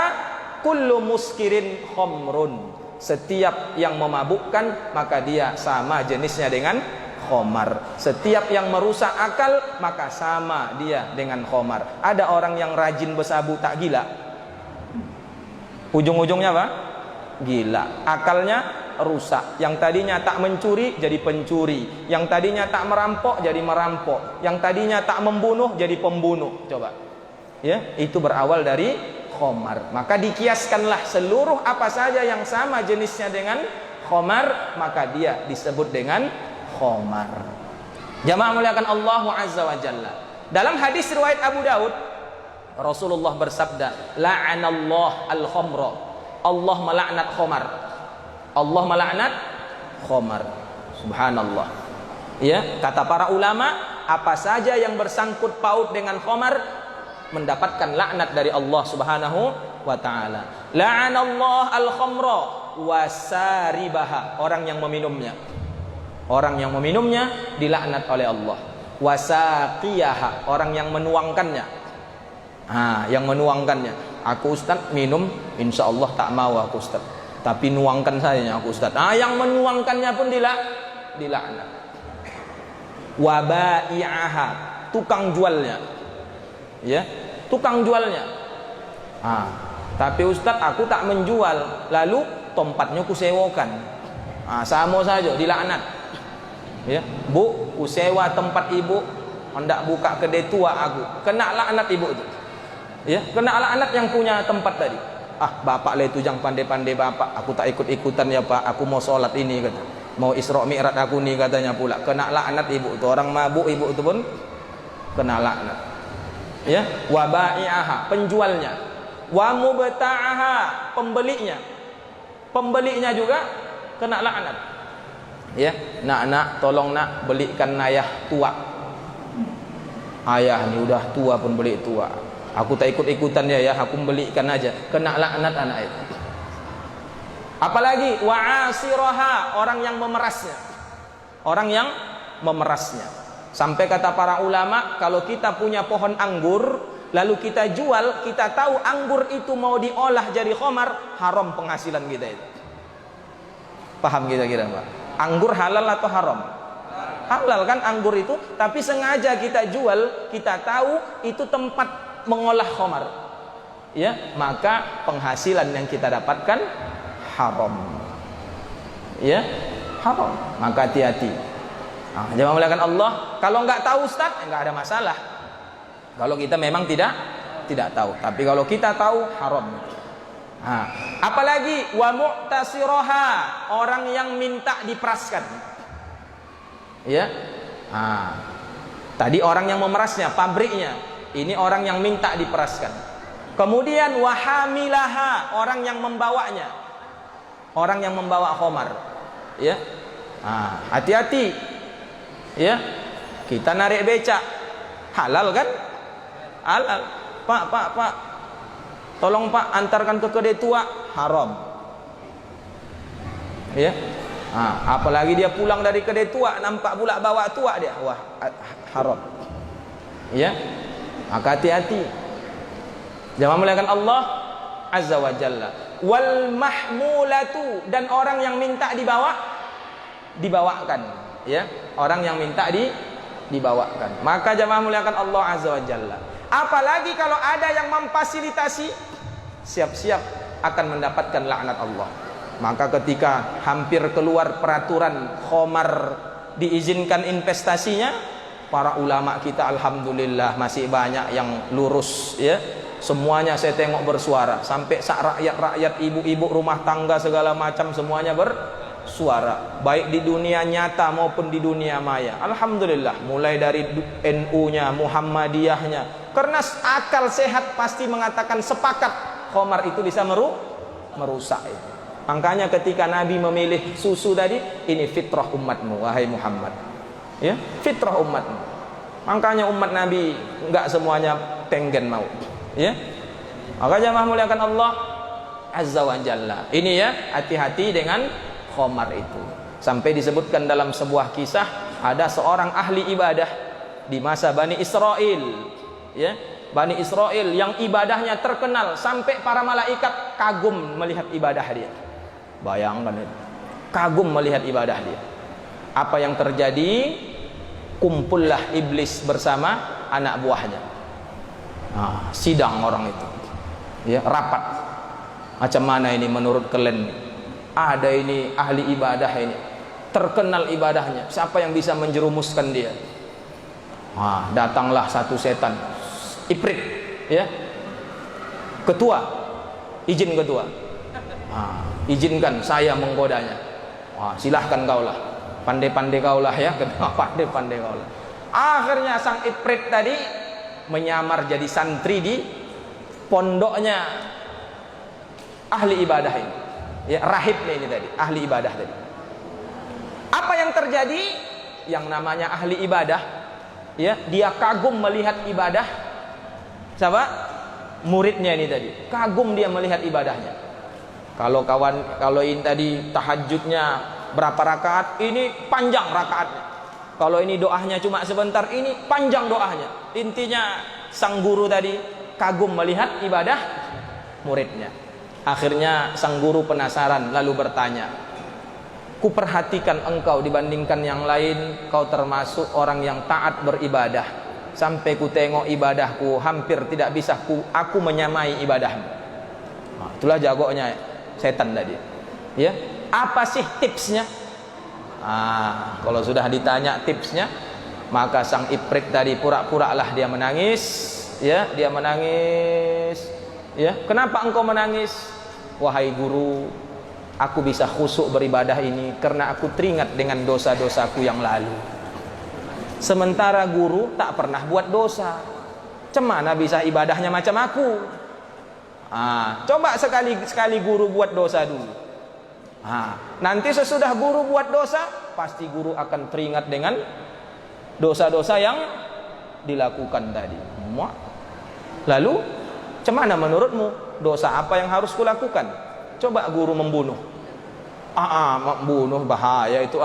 kullu muskirin khamrun. Setiap yang memabukkan maka dia sama jenisnya dengan khamar. Setiap yang merusak akal maka sama dia dengan khamar. Ada orang yang rajin bersabu tak gila, ujung-ujungnya apa? Gila. Akalnya rusak. Yang tadinya tak mencuri jadi pencuri. Yang tadinya tak merampok jadi merampok. Yang tadinya tak membunuh jadi pembunuh. Coba. Ya, itu berawal dari khamar. Maka dikiaskanlah seluruh apa saja yang sama jenisnya dengan khamar, maka dia disebut dengan khamar. Jamaah muliakan Allah Azza wa Jalla. Dalam hadis riwayat Abu Daud, Rasulullah bersabda, la'anallah al-khamra. Allah melaknat khamar. Allah melaknat khamar. Subhanallah. Ya, kata para ulama, apa saja yang bersangkut paut dengan khamar mendapatkan laknat dari Allah Subhanahu wa taala. La'anallah al-khamra wasaribaha, orang yang meminumnya. Orang yang meminumnya dilaknat oleh Allah. Wasaqiyaha, orang yang menuangkannya. Yang menuangkannya. Aku Ustaz minum, insyaallah tak mau aku Ustaz. Tapi nuangkan saja aku Ustaz. Yang menuangkannya pun dilaknat. Wabai'aha, tukang jualnya. Ya, tukang jualnya. Tapi Ustadz aku tak menjual, lalu tempatnya kusewakan. Sama saja dilaknat. Ya, Bu, kusewa tempat ibu, hendak buka kedai tua aku, kena laknat ibu itu. Ya, kena laknat yang punya tempat tadi. Bapak lah itu jangan pandai-pandai bapak, aku tak ikut-ikutan ya Pak, aku mau sholat ini kata. Mau Isra Mi'raj aku nih katanya pula. Kena laknat ibu itu, orang mabuk ibu itu pun kena laknat. Ya, wa bai'aha, penjualnya, wa mubta'aha, pembelinya juga kena laknat. Ya, nak tolong nak belikan ayah tua. Ayah ni udah tua pun beli tua. Aku tak ikut-ikutan ya, aku belikan aja. Kena laknat anak itu. Apalagi wa asiraha, orang yang memerasnya. orang yang memerasnya. Sampai kata para ulama, kalau kita punya pohon anggur lalu kita jual, kita tahu anggur itu mau diolah jadi khamar, haram penghasilan kita itu. Paham kira-kira Pak? Anggur halal atau haram? Halal kan anggur itu, tapi sengaja kita jual, kita tahu itu tempat mengolah khamar. Ya, maka penghasilan yang kita dapatkan haram. Ya, haram. Maka hati-hati. Nah, jangan melakukan Allah. Kalau nggak tahu Ustaz, nggak ada masalah. Kalau kita memang tidak tahu. Tapi kalau kita tahu, haram. Nah, apalagi wa mu'tasiroha, orang yang minta diperaskan. Ya. Nah, tadi orang yang memerasnya, pabriknya. Ini orang yang minta diperaskan. Kemudian wahamilaha, orang yang membawanya. Orang yang membawa khamar. Ya. Nah, hati-hati. Ya, kita narik becak, halal kan? Halal. Pak, tolong Pak antarkan ke kedai tua, haram. Ya, apalagi dia pulang dari kedai tua, nampak pula bawa tua dia, wah haram. Ya, maka hati-hati. Jangan melakukan Allah Azza wa Jalla. Wal mahmulatu, dan orang yang minta dibawakan. Ya, orang yang minta dibawakan. Maka jamaah muliakan Allah Azza wa Jalla. Apalagi kalau ada yang memfasilitasi, siap-siap akan mendapatkan laknat Allah. Maka ketika hampir keluar peraturan khamar diizinkan investasinya, para ulama kita alhamdulillah masih banyak yang lurus ya. Semuanya saya tengok bersuara, sampai rakyat-rakyat, ibu-ibu rumah tangga segala macam semuanya bersuara, baik di dunia nyata maupun di dunia maya. Alhamdulillah, mulai dari NU-nya, Muhammadiyahnya. Karena akal sehat pasti mengatakan sepakat khamar itu bisa merusak itu. Makanya ketika Nabi memilih susu tadi, ini fitrah umatmu wahai Muhammad. Ya, fitrah umatmu. Makanya umat Nabi enggak semuanya tenggen mau. Ya. Maka jamaah muliakan Allah Azza wa Jalla. Ini ya, hati-hati dengan khamar itu. Sampai disebutkan dalam sebuah kisah, ada seorang ahli ibadah di masa Bani Israel. Ya, Bani Israel yang ibadahnya terkenal sampai para malaikat kagum melihat ibadah dia. Bayangkan itu. Kagum melihat ibadah dia. Apa yang terjadi? Kumpullah iblis bersama anak buahnya. Sidang orang itu. Ya, rapat. Macam mana ini menurut kalian? Ada ini ahli ibadah ini, terkenal ibadahnya. Siapa yang bisa menjerumuskan dia? Datanglah satu setan, Ifrit, ya. Ketua, izin ketua. Izinkan saya menggodanya. Silahkan kaulah. Pandai-pandai kaulah ya, pandai-pandai kaulah. Akhirnya sang Ifrit tadi menyamar jadi santri di pondoknya ahli ibadah ini. Ya, rahibnya ini tadi, ahli ibadah tadi. Apa yang terjadi? Yang namanya ahli ibadah, ya, dia kagum melihat ibadah siapa? Muridnya ini tadi. Kagum dia melihat ibadahnya. Kalau ini tadi tahajudnya berapa rakaat, ini panjang rakaatnya. Kalau ini doanya cuma sebentar, ini panjang doanya. Intinya sang guru tadi kagum melihat ibadah muridnya. Akhirnya sang guru penasaran lalu bertanya, ku perhatikan engkau dibandingkan yang lain, kau termasuk orang yang taat beribadah. Sampai ku tengok ibadahku hampir tidak bisa aku menyamai ibadahmu. Itulah jagonya setan tadi. Ya, apa sih tipsnya? Kalau sudah ditanya tipsnya, maka sang Ifrit tadi pura-puralah dia menangis. Ya, dia menangis. Ya, kenapa engkau menangis? Wahai guru, aku bisa khusyuk beribadah ini karena aku teringat dengan dosa-dosaku yang lalu. Sementara guru tak pernah buat dosa. Cemana bisa ibadahnya macam aku? Coba sekali guru buat dosa dulu. Nanti sesudah guru buat dosa, pasti guru akan teringat dengan dosa-dosa yang dilakukan tadi. Lalu, cemana menurutmu? Dosa apa yang harus kulakukan? Coba guru membunuh. Membunuh bahaya itu.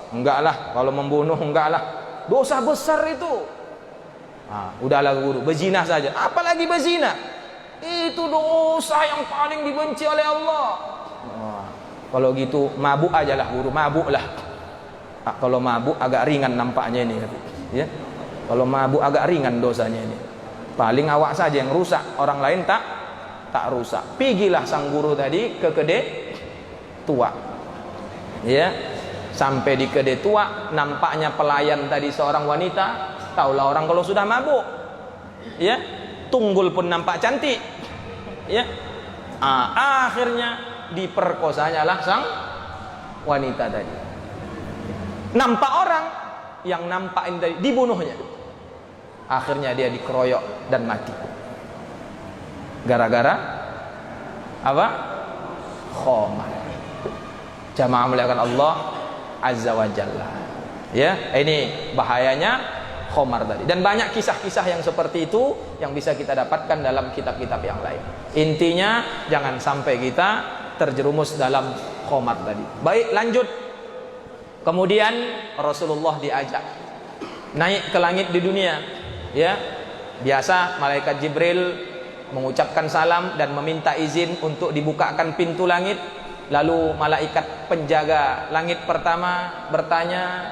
Enggak lah, kalau membunuh enggak lah. Dosa besar itu. Udahlah guru, berzina saja. Apalagi berzina? Itu dosa yang paling dibenci oleh Allah. Kalau gitu mabuk aja lah guru, mabuk lah. Kalau mabuk agak ringan nampaknya ini, ya. Kalau mabuk agak ringan dosanya ini. Paling awak saja yang rusak, orang lain tak rusak. Pigilah sang guru tadi ke kedai tua. Ya. Sampai di kedai tua, nampaknya pelayan tadi seorang wanita. Taulah orang kalau sudah mabuk. Ya. Tunggul pun nampak cantik. Ya. Akhirnya diperkosanya lah sang wanita tadi. Nampak orang yang nampakin tadi dibunuhnya. Akhirnya dia dikeroyok dan mati. Gara-gara apa? Khamar. Jamaah muliakan Allah Azza wa Jalla. Ya, ini bahayanya khamar tadi. Dan banyak kisah-kisah yang seperti itu yang bisa kita dapatkan dalam kitab-kitab yang lain. Intinya jangan sampai kita terjerumus dalam khamar tadi. Baik, lanjut. Kemudian Rasulullah diajak naik ke langit di dunia. Ya, biasa malaikat Jibril mengucapkan salam dan meminta izin untuk dibukakan pintu langit. Lalu malaikat penjaga langit pertama bertanya,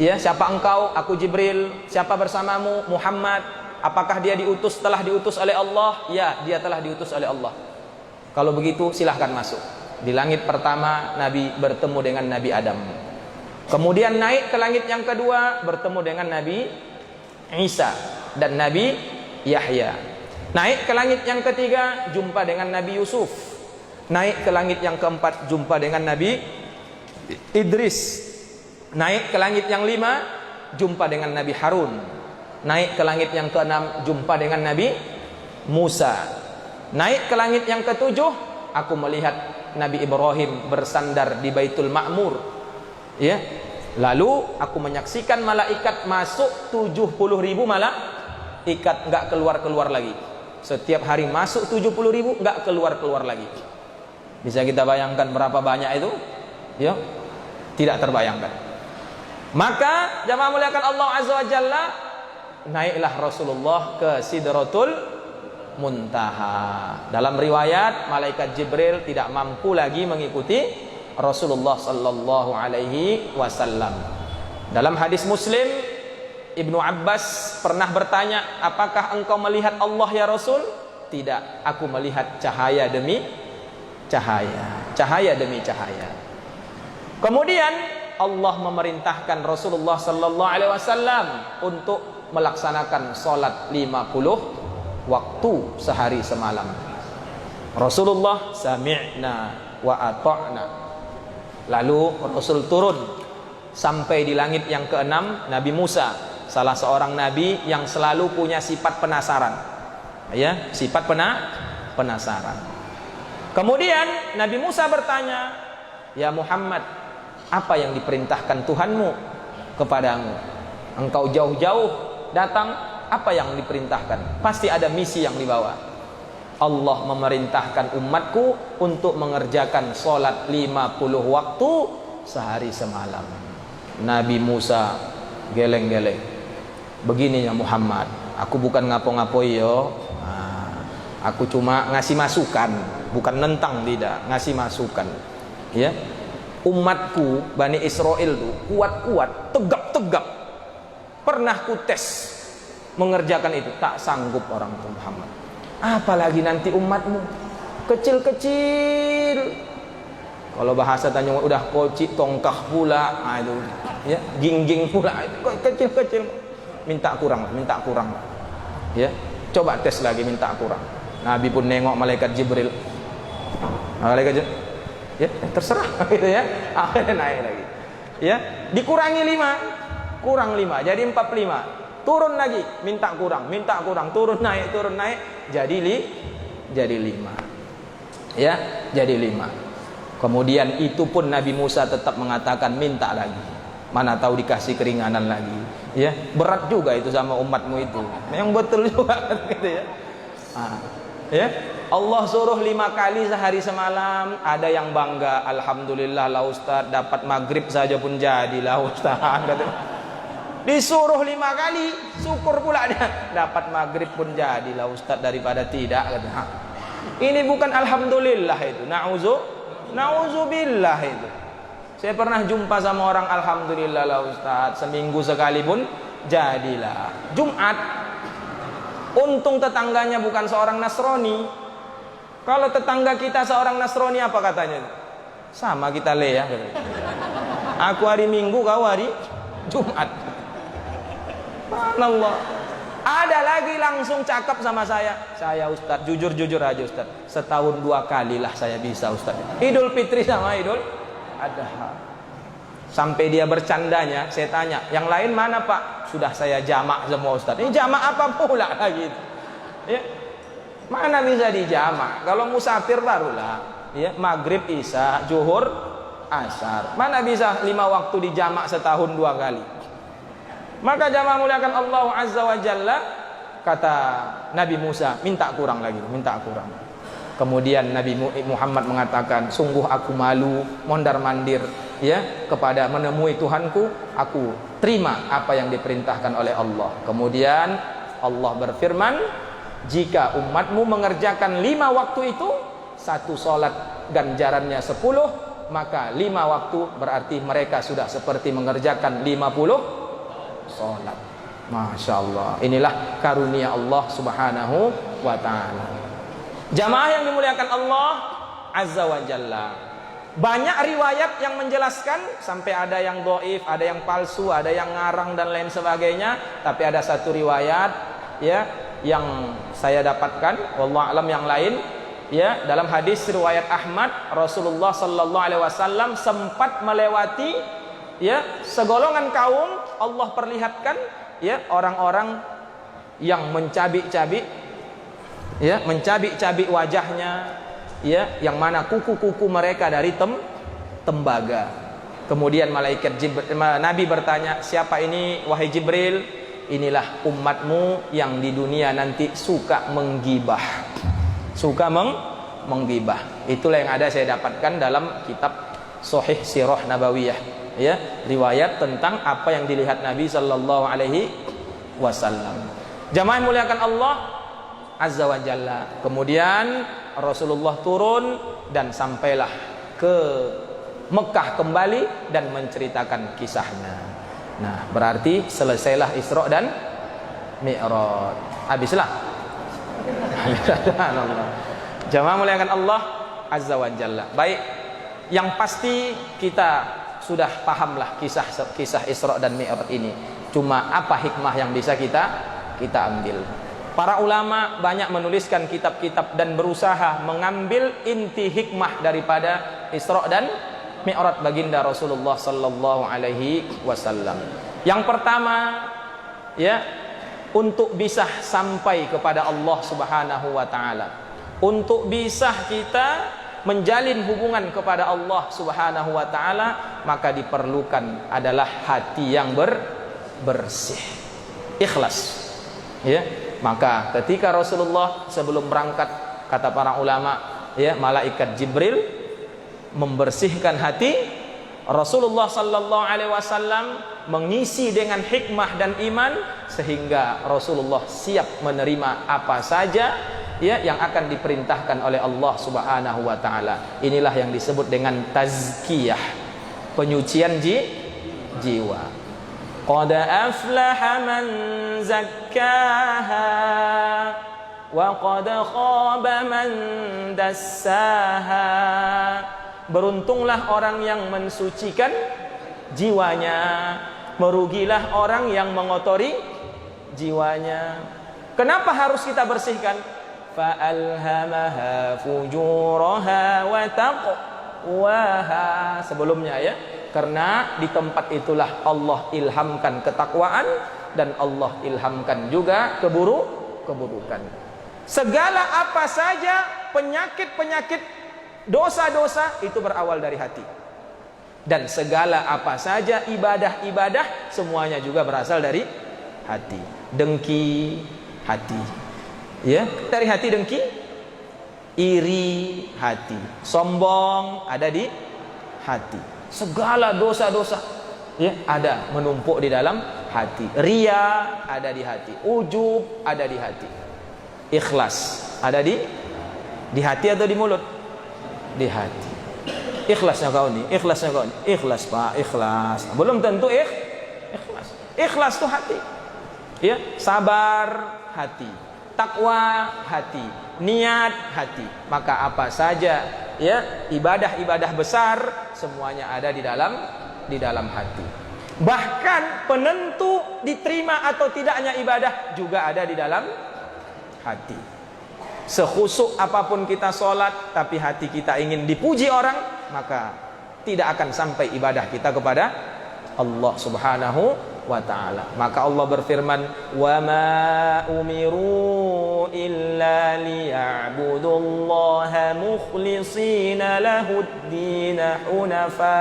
ya, siapa engkau? Aku Jibril. Siapa bersamamu? Muhammad. Apakah dia telah diutus oleh Allah? Ya, dia telah diutus oleh Allah. Kalau begitu silahkan masuk. Di langit pertama Nabi bertemu dengan Nabi Adam. Kemudian naik ke langit yang kedua bertemu dengan Nabi Isa dan Nabi Yahya. Naik ke langit yang ketiga jumpa dengan Nabi Yusuf. Naik ke langit yang keempat jumpa dengan Nabi Idris. Naik ke langit yang lima jumpa dengan Nabi Harun. Naik ke langit yang keenam jumpa dengan Nabi Musa. Naik ke langit yang ketujuh aku melihat Nabi Ibrahim bersandar di Baitul Ma'mur. Ya. Lalu aku menyaksikan malaikat masuk 70.000 malaikat, enggak keluar-keluar lagi. Setiap hari masuk 70.000, enggak keluar-keluar lagi. Bisa kita bayangkan berapa banyak itu? Ya. Tidak terbayangkan. Maka jamaah muliakan Allah Azza wa Jalla, naiklah Rasulullah ke Sidratul Muntaha. Dalam riwayat malaikat Jibril tidak mampu lagi mengikuti Rasulullah sallallahu alaihi wasallam. Dalam hadis Muslim, Ibnu Abbas pernah bertanya, "Apakah engkau melihat Allah ya Rasul?" "Tidak, aku melihat cahaya demi cahaya, cahaya demi cahaya." Kemudian Allah memerintahkan Rasulullah sallallahu alaihi wasallam untuk melaksanakan salat 50 waktu sehari semalam. Rasulullah sami'na wa ata'na. Lalu Rasul turun sampai di langit yang keenam. Nabi Musa, salah seorang nabi yang selalu punya sifat penasaran. Ya, sifat penasaran. Kemudian Nabi Musa bertanya, "Ya Muhammad, apa yang diperintahkan Tuhanmu kepadamu? Engkau jauh-jauh datang, apa yang diperintahkan?" Pasti ada misi yang dibawa. Allah memerintahkan umatku untuk mengerjakan solat 50 waktu sehari semalam. Nabi Musa geleng-geleng. "Begini ya Muhammad, aku bukan ngapo-ngapoi yo. Aku cuma ngasih masukan, bukan nentang, tidak, ngasih masukan. Ya, umatku Bani Israel tuh kuat-kuat, tegap-tegap. Pernah ku tes mengerjakan itu, tak sanggup orang itu Muhammad. Apalagi nanti umatmu kecil-kecil. Kalau bahasa Tanjung udah kocik tongkah pula, itu ya, gingging pula, itu kecil-kecil. Minta kurang. Ya, coba tes lagi, minta kurang. Nabi pun nengok malaikat Jibril. Malaikat Jibril, ya terserah gitu ya. Akhirnya naik lagi. Ya, dikurangi 5, kurang 5, jadi 45. Turun lagi, minta kurang, turun naik, jadi 5. Ya, jadi 5. Kemudian itu pun Nabi Musa tetap mengatakan minta lagi. Mana tahu dikasih keringanan lagi. Ya, berat juga itu sama umatmu itu. Memang betul juga gitu ya. Ya. Allah suruh 5 kali sehari semalam, ada yang bangga, alhamdulillah lah Ustaz, dapat maghrib saja pun jadilah Ustaz. Disuruh 5 kali, syukur pula dia, dapat maghrib pun jadilah Ustaz daripada tidak. Ini bukan alhamdulillah itu, na'udzubillah itu. Saya pernah jumpa sama orang, alhamdulillah lah Ustaz, seminggu sekali pun jadilah. Jumat, untung tetangganya bukan seorang Nasrani. Kalau tetangga kita seorang Nasrani, apa katanya? Sama kita ya. Aku hari Minggu, kau hari Jumat. Subhanallah. Ada lagi langsung cakap sama saya Ustaz, jujur aja Ustaz, setahun 2 kali lah saya bisa Ustaz. Idul Fitri sama Idul Adha. Sampai dia bercandanya, saya tanya, yang lain mana Pak? Sudah saya jamak semua Ustaz. Ini jamak apa pula lagi? Ya, mana bisa dijamak? Kalau musafir barulah, ya, maghrib, isya, zuhur, asar. Mana bisa 5 waktu dijamak setahun 2 kali? Maka jamaah muliakan Allah Azza wa Jalla, kata Nabi Musa, minta kurang lagi, minta kurang. Kemudian Nabi Muhammad mengatakan, sungguh aku malu mondar-mandir ya kepada menemui Tuhanku, aku terima apa yang diperintahkan oleh Allah. Kemudian Allah berfirman, jika umatmu mengerjakan 5 waktu itu, 1 sholat ganjarannya 10, maka 5 waktu berarti mereka sudah seperti mengerjakan 50 sholat. Masya Allah, inilah karunia Allah subhanahu wa ta'ala. Jamaah yang dimuliakan Allah Azza wa Jalla, banyak riwayat yang menjelaskan, sampai ada yang dhaif, ada yang palsu, ada yang ngarang dan lain sebagainya. Tapi ada satu riwayat ya yang saya dapatkan, wallahu alam yang lain ya, dalam hadis riwayat Ahmad, Rasulullah sallallahu alaihi wasallam sempat melewati ya segolongan kaum, Allah perlihatkan ya orang-orang yang mencabik-cabik ya, mencabik-cabik wajahnya ya, yang mana kuku-kuku mereka dari tembaga. Kemudian Nabi bertanya, siapa ini wahai Jibril? Inilah umatmu yang di dunia nanti suka menggibah, suka menggibah. Itulah yang ada saya dapatkan dalam kitab Sahih Sirah Nabawiyah ya, riwayat tentang apa yang dilihat Nabi sallallahu alaihi wasallam. Jamaah muliakan Allah Azza wa Jalla. Kemudian Rasulullah turun dan sampailah ke Mekah kembali dan menceritakan kisahnya. Nah, berarti selesailah Isra dan Mi'raj. Habislah. Jamaah muliakan Allah Azza wa Jalla. Baik, yang pasti kita sudah pahamlah kisah Isra dan Mi'raj ini. Cuma apa hikmah yang bisa kita ambil? Para ulama banyak menuliskan kitab-kitab dan berusaha mengambil inti hikmah daripada Isra dan Mi'raj baginda Rasulullah sallallahu alaihi wasallam. Yang pertama, ya, untuk bisa sampai kepada Allah Subhanahu wa taala. Untuk bisa kita menjalin hubungan kepada Allah Subhanahu wa taala, maka diperlukan adalah hati yang bersih. Ikhlas. Ya. Maka ketika Rasulullah sebelum berangkat, kata para ulama ya, malaikat Jibril membersihkan hati Rasulullah sallallahu alaihi wasallam, mengisi dengan hikmah dan iman sehingga Rasulullah siap menerima apa saja ya yang akan diperintahkan oleh Allah Subhanahu wa taala. Inilah yang disebut dengan tazkiyah, penyucian jiwa. Qad aflaha man zakkaha wa qad khaba man dassaha. Beruntunglah orang yang mensucikan jiwanya, merugilah orang yang mengotori jiwanya. Kenapa harus kita bersihkan? Fa alhamaha fujuraha wa taqwaha. Sebelumnya ya, karena di tempat itulah Allah ilhamkan ketakwaan dan Allah ilhamkan juga keburukan. Segala apa saja penyakit-penyakit, dosa-dosa itu berawal dari hati. Dan segala apa saja ibadah-ibadah semuanya juga berasal dari hati. Dengki, hati. Ya, dari hati dengki, iri hati, sombong ada di hati, segala dosa-dosa ya ada menumpuk di dalam hati, ria ada di hati, ujub ada di hati, ikhlas ada di hati atau di mulut? Di hati. Ikhlasnya kau nih, ikhlasnya kau nih, ikhlas Pak, ikhlas. Belum tentu ikhlas. Ikhlas tuh hati. Ya, sabar hati, takwa hati, niat hati. Maka apa saja ya ibadah-ibadah besar semuanya ada di dalam hati. Bahkan penentu diterima atau tidaknya ibadah juga ada di dalam hati. Sekhusuk apapun kita sholat, tapi hati kita ingin dipuji orang, maka tidak akan sampai ibadah kita kepada Allah Subhanahu wa ta'ala. Maka Allah berfirman, wa ma umiru illa liya'budullaha mukhlishina lahud-din hunafa.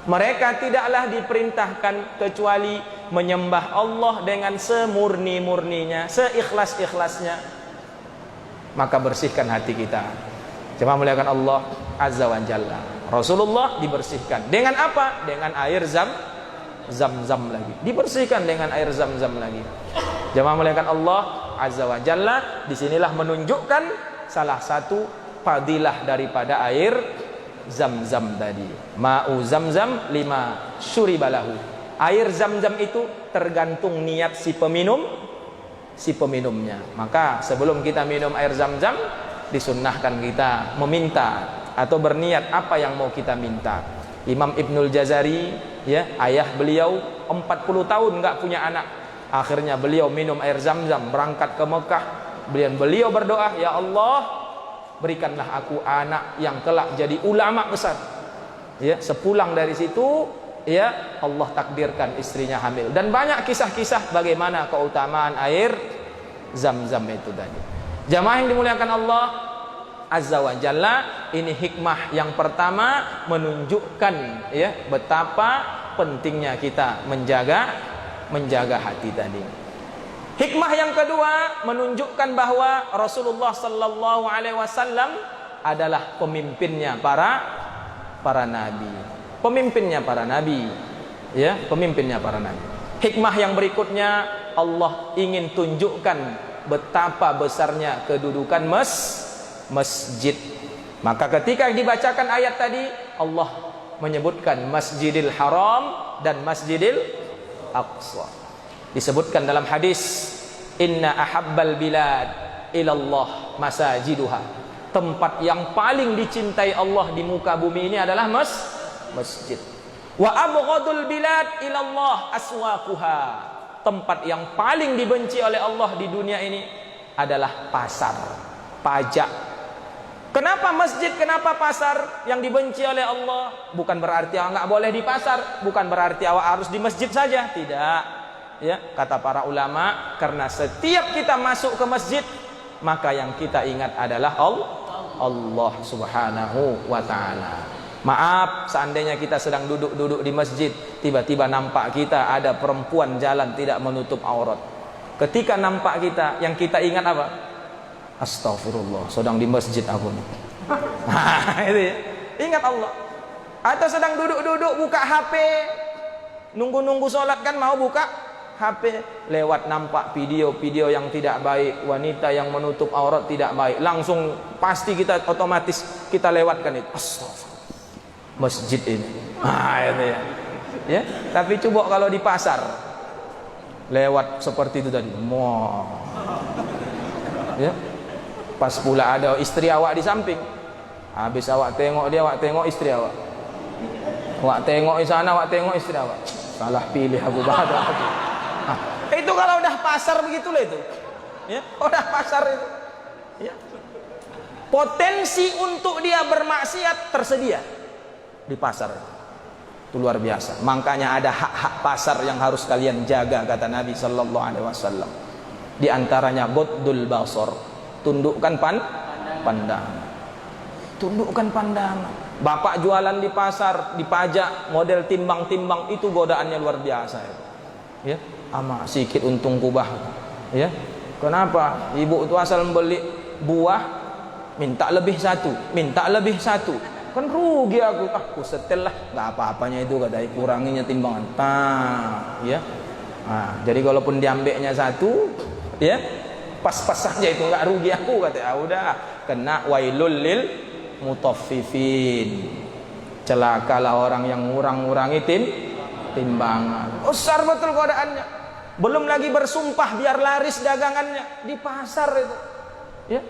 Mereka tidaklah diperintahkan kecuali menyembah Allah dengan semurni-murninya, seikhlas-ikhlasnya. Maka bersihkan hati kita. Coba muliakan Allah Azza wa Jalla. Rasulullah dibersihkan dengan apa? Dengan air zam-zam lagi. Dibersihkan dengan air zam-zam lagi. Jemaah muliakan Allah Azza wa Jalla, disinilah menunjukkan salah satu fadilah daripada air zam-zam tadi. Ma'u zam-zam lima syuribalahu. Air zam-zam itu tergantung niat si peminumnya. Maka sebelum kita minum air zam-zam, disunnahkan kita meminta atau berniat apa yang mau kita minta. Imam Ibnul Jazari ya, ayah beliau 40 tahun nggak punya anak. Akhirnya beliau minum air zam-zam, berangkat ke Mekah. Beliau berdoa, ya Allah, berikanlah aku anak yang kelak jadi ulama besar. Ya, sepulang dari situ ya Allah takdirkan istrinya hamil. Dan banyak kisah-kisah bagaimana keutamaan air zam-zam itu tadi. Jamaah yang dimuliakan Allah Azza wa Jalla, ini hikmah yang pertama menunjukkan ya betapa pentingnya kita menjaga hati tadi. Hikmah yang kedua menunjukkan bahwa Rasulullah sallallahu alaihi wasallam adalah pemimpinnya para nabi. Pemimpinnya para nabi. Ya, pemimpinnya para nabi. Hikmah yang berikutnya, Allah ingin tunjukkan betapa besarnya kedudukan masjid. Maka ketika dibacakan ayat tadi, Allah menyebutkan Masjidil Haram dan Masjidil Aqsa. Disebutkan dalam hadis, inna ahabbal bilad ilallah masajiduha. Tempat yang paling dicintai Allah di muka bumi ini adalah masjid. Wa abghadul bilad ilallah aswaquha. Tempat yang paling dibenci oleh Allah di dunia ini adalah pasar, pajak. Kenapa masjid, kenapa pasar yang dibenci oleh Allah? Bukan berarti nggak boleh di pasar, bukan berarti awak harus di masjid saja, tidak. Ya, kata para ulama, karena setiap kita masuk ke masjid, maka yang kita ingat adalah Allah Subhanahu wa ta'ala. Maaf, seandainya kita sedang duduk-duduk di masjid, tiba-tiba nampak kita ada perempuan jalan tidak menutup aurat. Ketika nampak kita, yang kita ingat apa? Astagfirullah, sedang di masjid aku nih. Itu ya. Ingat Allah. Atau sedang duduk-duduk buka HP, nunggu-nunggu sholat kan mau buka HP, lewat nampak video-video yang tidak baik, wanita yang menutup aurat tidak baik, langsung pasti kita otomatis kita lewatkan itu. Astagfirullah, masjid ini. Itu ya. Ya, tapi coba kalau di pasar lewat seperti itu tadi. Ya. Pas pula ada istri awak di samping. Habis awak tengok dia, awak tengok istri awak. Awak tengok di sana, awak tengok istri awak. Salah pilih aku bahagia. Itu kalau udah pasar begitulah itu. Ya, udah pasar itu. Ya. Potensi untuk dia bermaksiat tersedia di pasar. Itu luar biasa. Makanya ada hak-hak pasar yang harus kalian jaga, kata Nabi sallallahu alaihi wasallam. Di antaranya ghaddul basar, tundukkan pandangan. Tundukkan pandangan. Bapak jualan di pasar, dipajak model timbang-timbang, itu godaannya luar biasa ya. Ya, ama sikit untung kubah. Ya. Kenapa? Ibu itu asal membeli buah minta lebih satu, minta lebih satu. Kan rugi aku setel lah, nggak apa-apanya itu kata, kuranginya timbangan. Ya. Nah, jadi kalaupun diambilnya satu, ya pas-pas saja itu nggak rugi aku kata. Udah kena wailul lil mutaffifin. Celakalah orang yang ngurang-ngurangi timbangan. Besar betul godaannya. Belum lagi bersumpah biar laris dagangannya di pasar itu. Ya.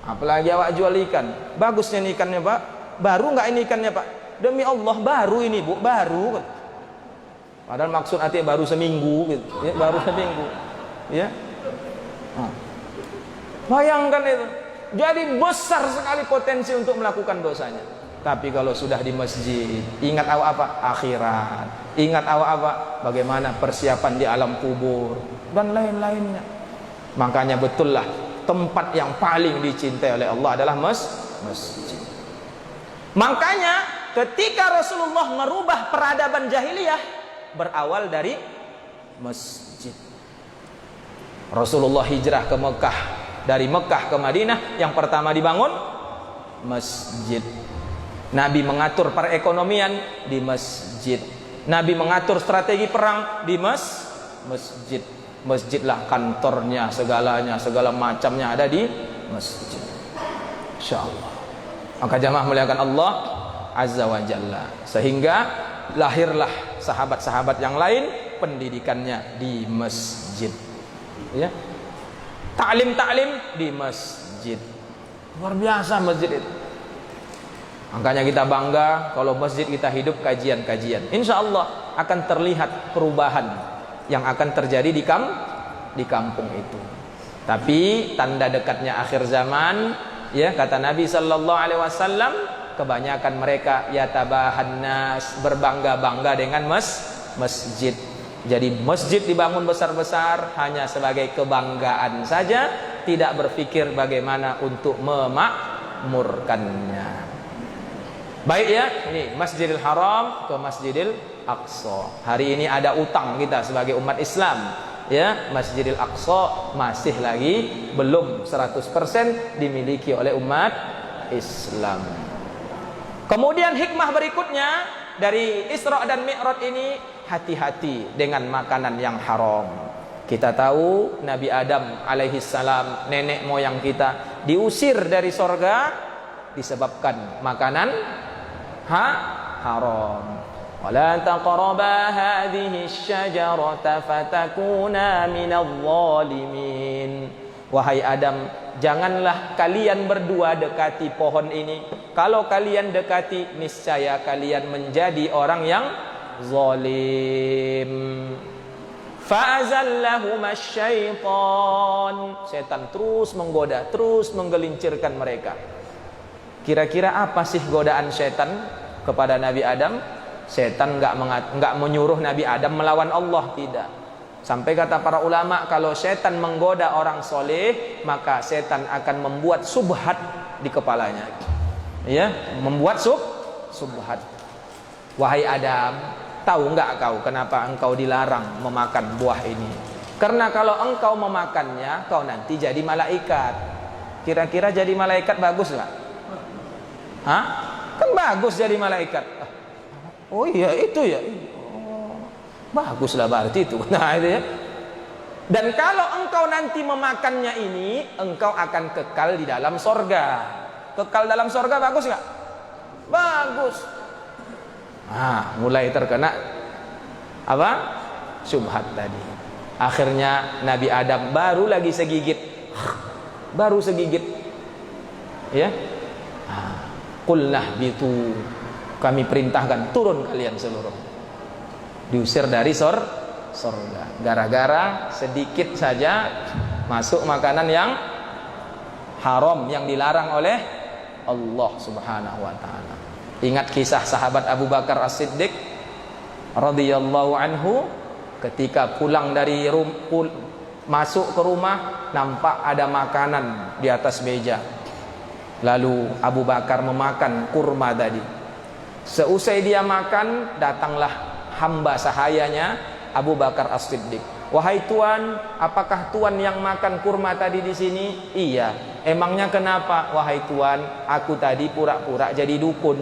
Apalagi awak jual ikan. Bagusnya nih ikannya, Pak. Baru nggak ini ikannya, Pak? Demi Allah baru ini, Bu, baru. Padahal maksud artinya baru seminggu gitu. Ya, baru seminggu. Ya. Nah. Bayangkan itu. Jadi besar sekali potensi untuk melakukan dosanya. Tapi kalau sudah di masjid, ingat awak apa? Akhirat. Ingat awak apa? Bagaimana persiapan di alam kubur dan lain-lainnya. Makanya betul lah, tempat yang paling dicintai oleh Allah adalah masjid. Makanya ketika Rasulullah merubah peradaban jahiliyah, berawal dari masjid. Rasulullah hijrah ke Mekah, dari Mekah ke Madinah, yang pertama dibangun masjid. Nabi mengatur perekonomian di masjid. Nabi mengatur strategi perang di masjid. Masjidlah kantornya, segala macamnya ada di masjid. Insyaallah. Maka jamaah muliakan Allah Azza wa Jalla. Sehingga lahirlah sahabat-sahabat yang lain, pendidikannya di masjid. Ya. Taklim di masjid. Luar biasa masjid itu. Makanya kita bangga kalau masjid kita hidup kajian-kajian. Insya Allah akan terlihat perubahan yang akan terjadi di kampung itu. Tapi tanda dekatnya akhir zaman, ya kata Nabi Sallallahu Alaihi Wasallam, kebanyakan mereka yatabahan nas, berbangga-bangga dengan masjid. Jadi masjid dibangun besar-besar hanya sebagai kebanggaan saja, tidak berpikir bagaimana untuk memakmurkannya. Baik ya, ini Masjidil Haram ke Masjidil Aqsa. Hari ini ada utang kita sebagai umat Islam. Ya, Masjidil Aqsa masih lagi belum 100% dimiliki oleh umat Islam. Kemudian hikmah berikutnya dari Isra dan Mi'raj ini, hati-hati dengan makanan yang haram. Kita tahu Nabi Adam alaihi salam, nenek moyang kita, diusir dari sorga disebabkan makanan haram. Wala taqraba hadhihi asyajarata fatakuna minadh dhalimin. Wahai Adam, janganlah kalian berdua dekati pohon ini. Kalau kalian dekati, niscaya kalian menjadi orang yang zalim. Fa'azallahuma syaitan. Setan terus menggoda, terus menggelincirkan mereka. Kira-kira apa sih godaan setan kepada Nabi Adam? Setan enggak menyuruh Nabi Adam melawan Allah, tidak. Sampai kata para ulama, kalau setan menggoda orang soleh, maka setan akan membuat subhat di kepalanya. Ya, membuat subhat. Wahai Adam, tahu enggak kau kenapa engkau dilarang memakan buah ini? Karena kalau engkau memakannya, kau nanti jadi malaikat. Kira-kira jadi malaikat bagus enggak? Hah? Kan bagus jadi malaikat. Oh iya itu ya. Baguslah berarti itu. Nah itu ya. Dan kalau engkau nanti memakannya ini, engkau akan kekal di dalam sorga. Kekal dalam sorga bagus nggak? Bagus. Nah, mulai terkena apa? Syubhat tadi. Akhirnya Nabi Adam baru lagi segigit. Baru segigit. Ya. Qulnah bitu. Kami perintahkan turun kalian seluruh. Diusir dari sorga. Gara-gara sedikit saja masuk makanan yang haram, yang dilarang oleh Allah Subhanahu wa ta'ala. Ingat kisah sahabat Abu Bakar As-Siddiq radhiyallahu anhu, ketika pulang dari masuk ke rumah, nampak ada makanan di atas meja. Lalu Abu Bakar memakan kurma tadi. Seusai dia makan, datanglah hamba sahayanya Abu Bakar As-Siddiq. Wahai Tuan, apakah Tuan yang makan kurma tadi di sini? Iya. Emangnya kenapa? Wahai Tuan, aku tadi pura-pura jadi dukun.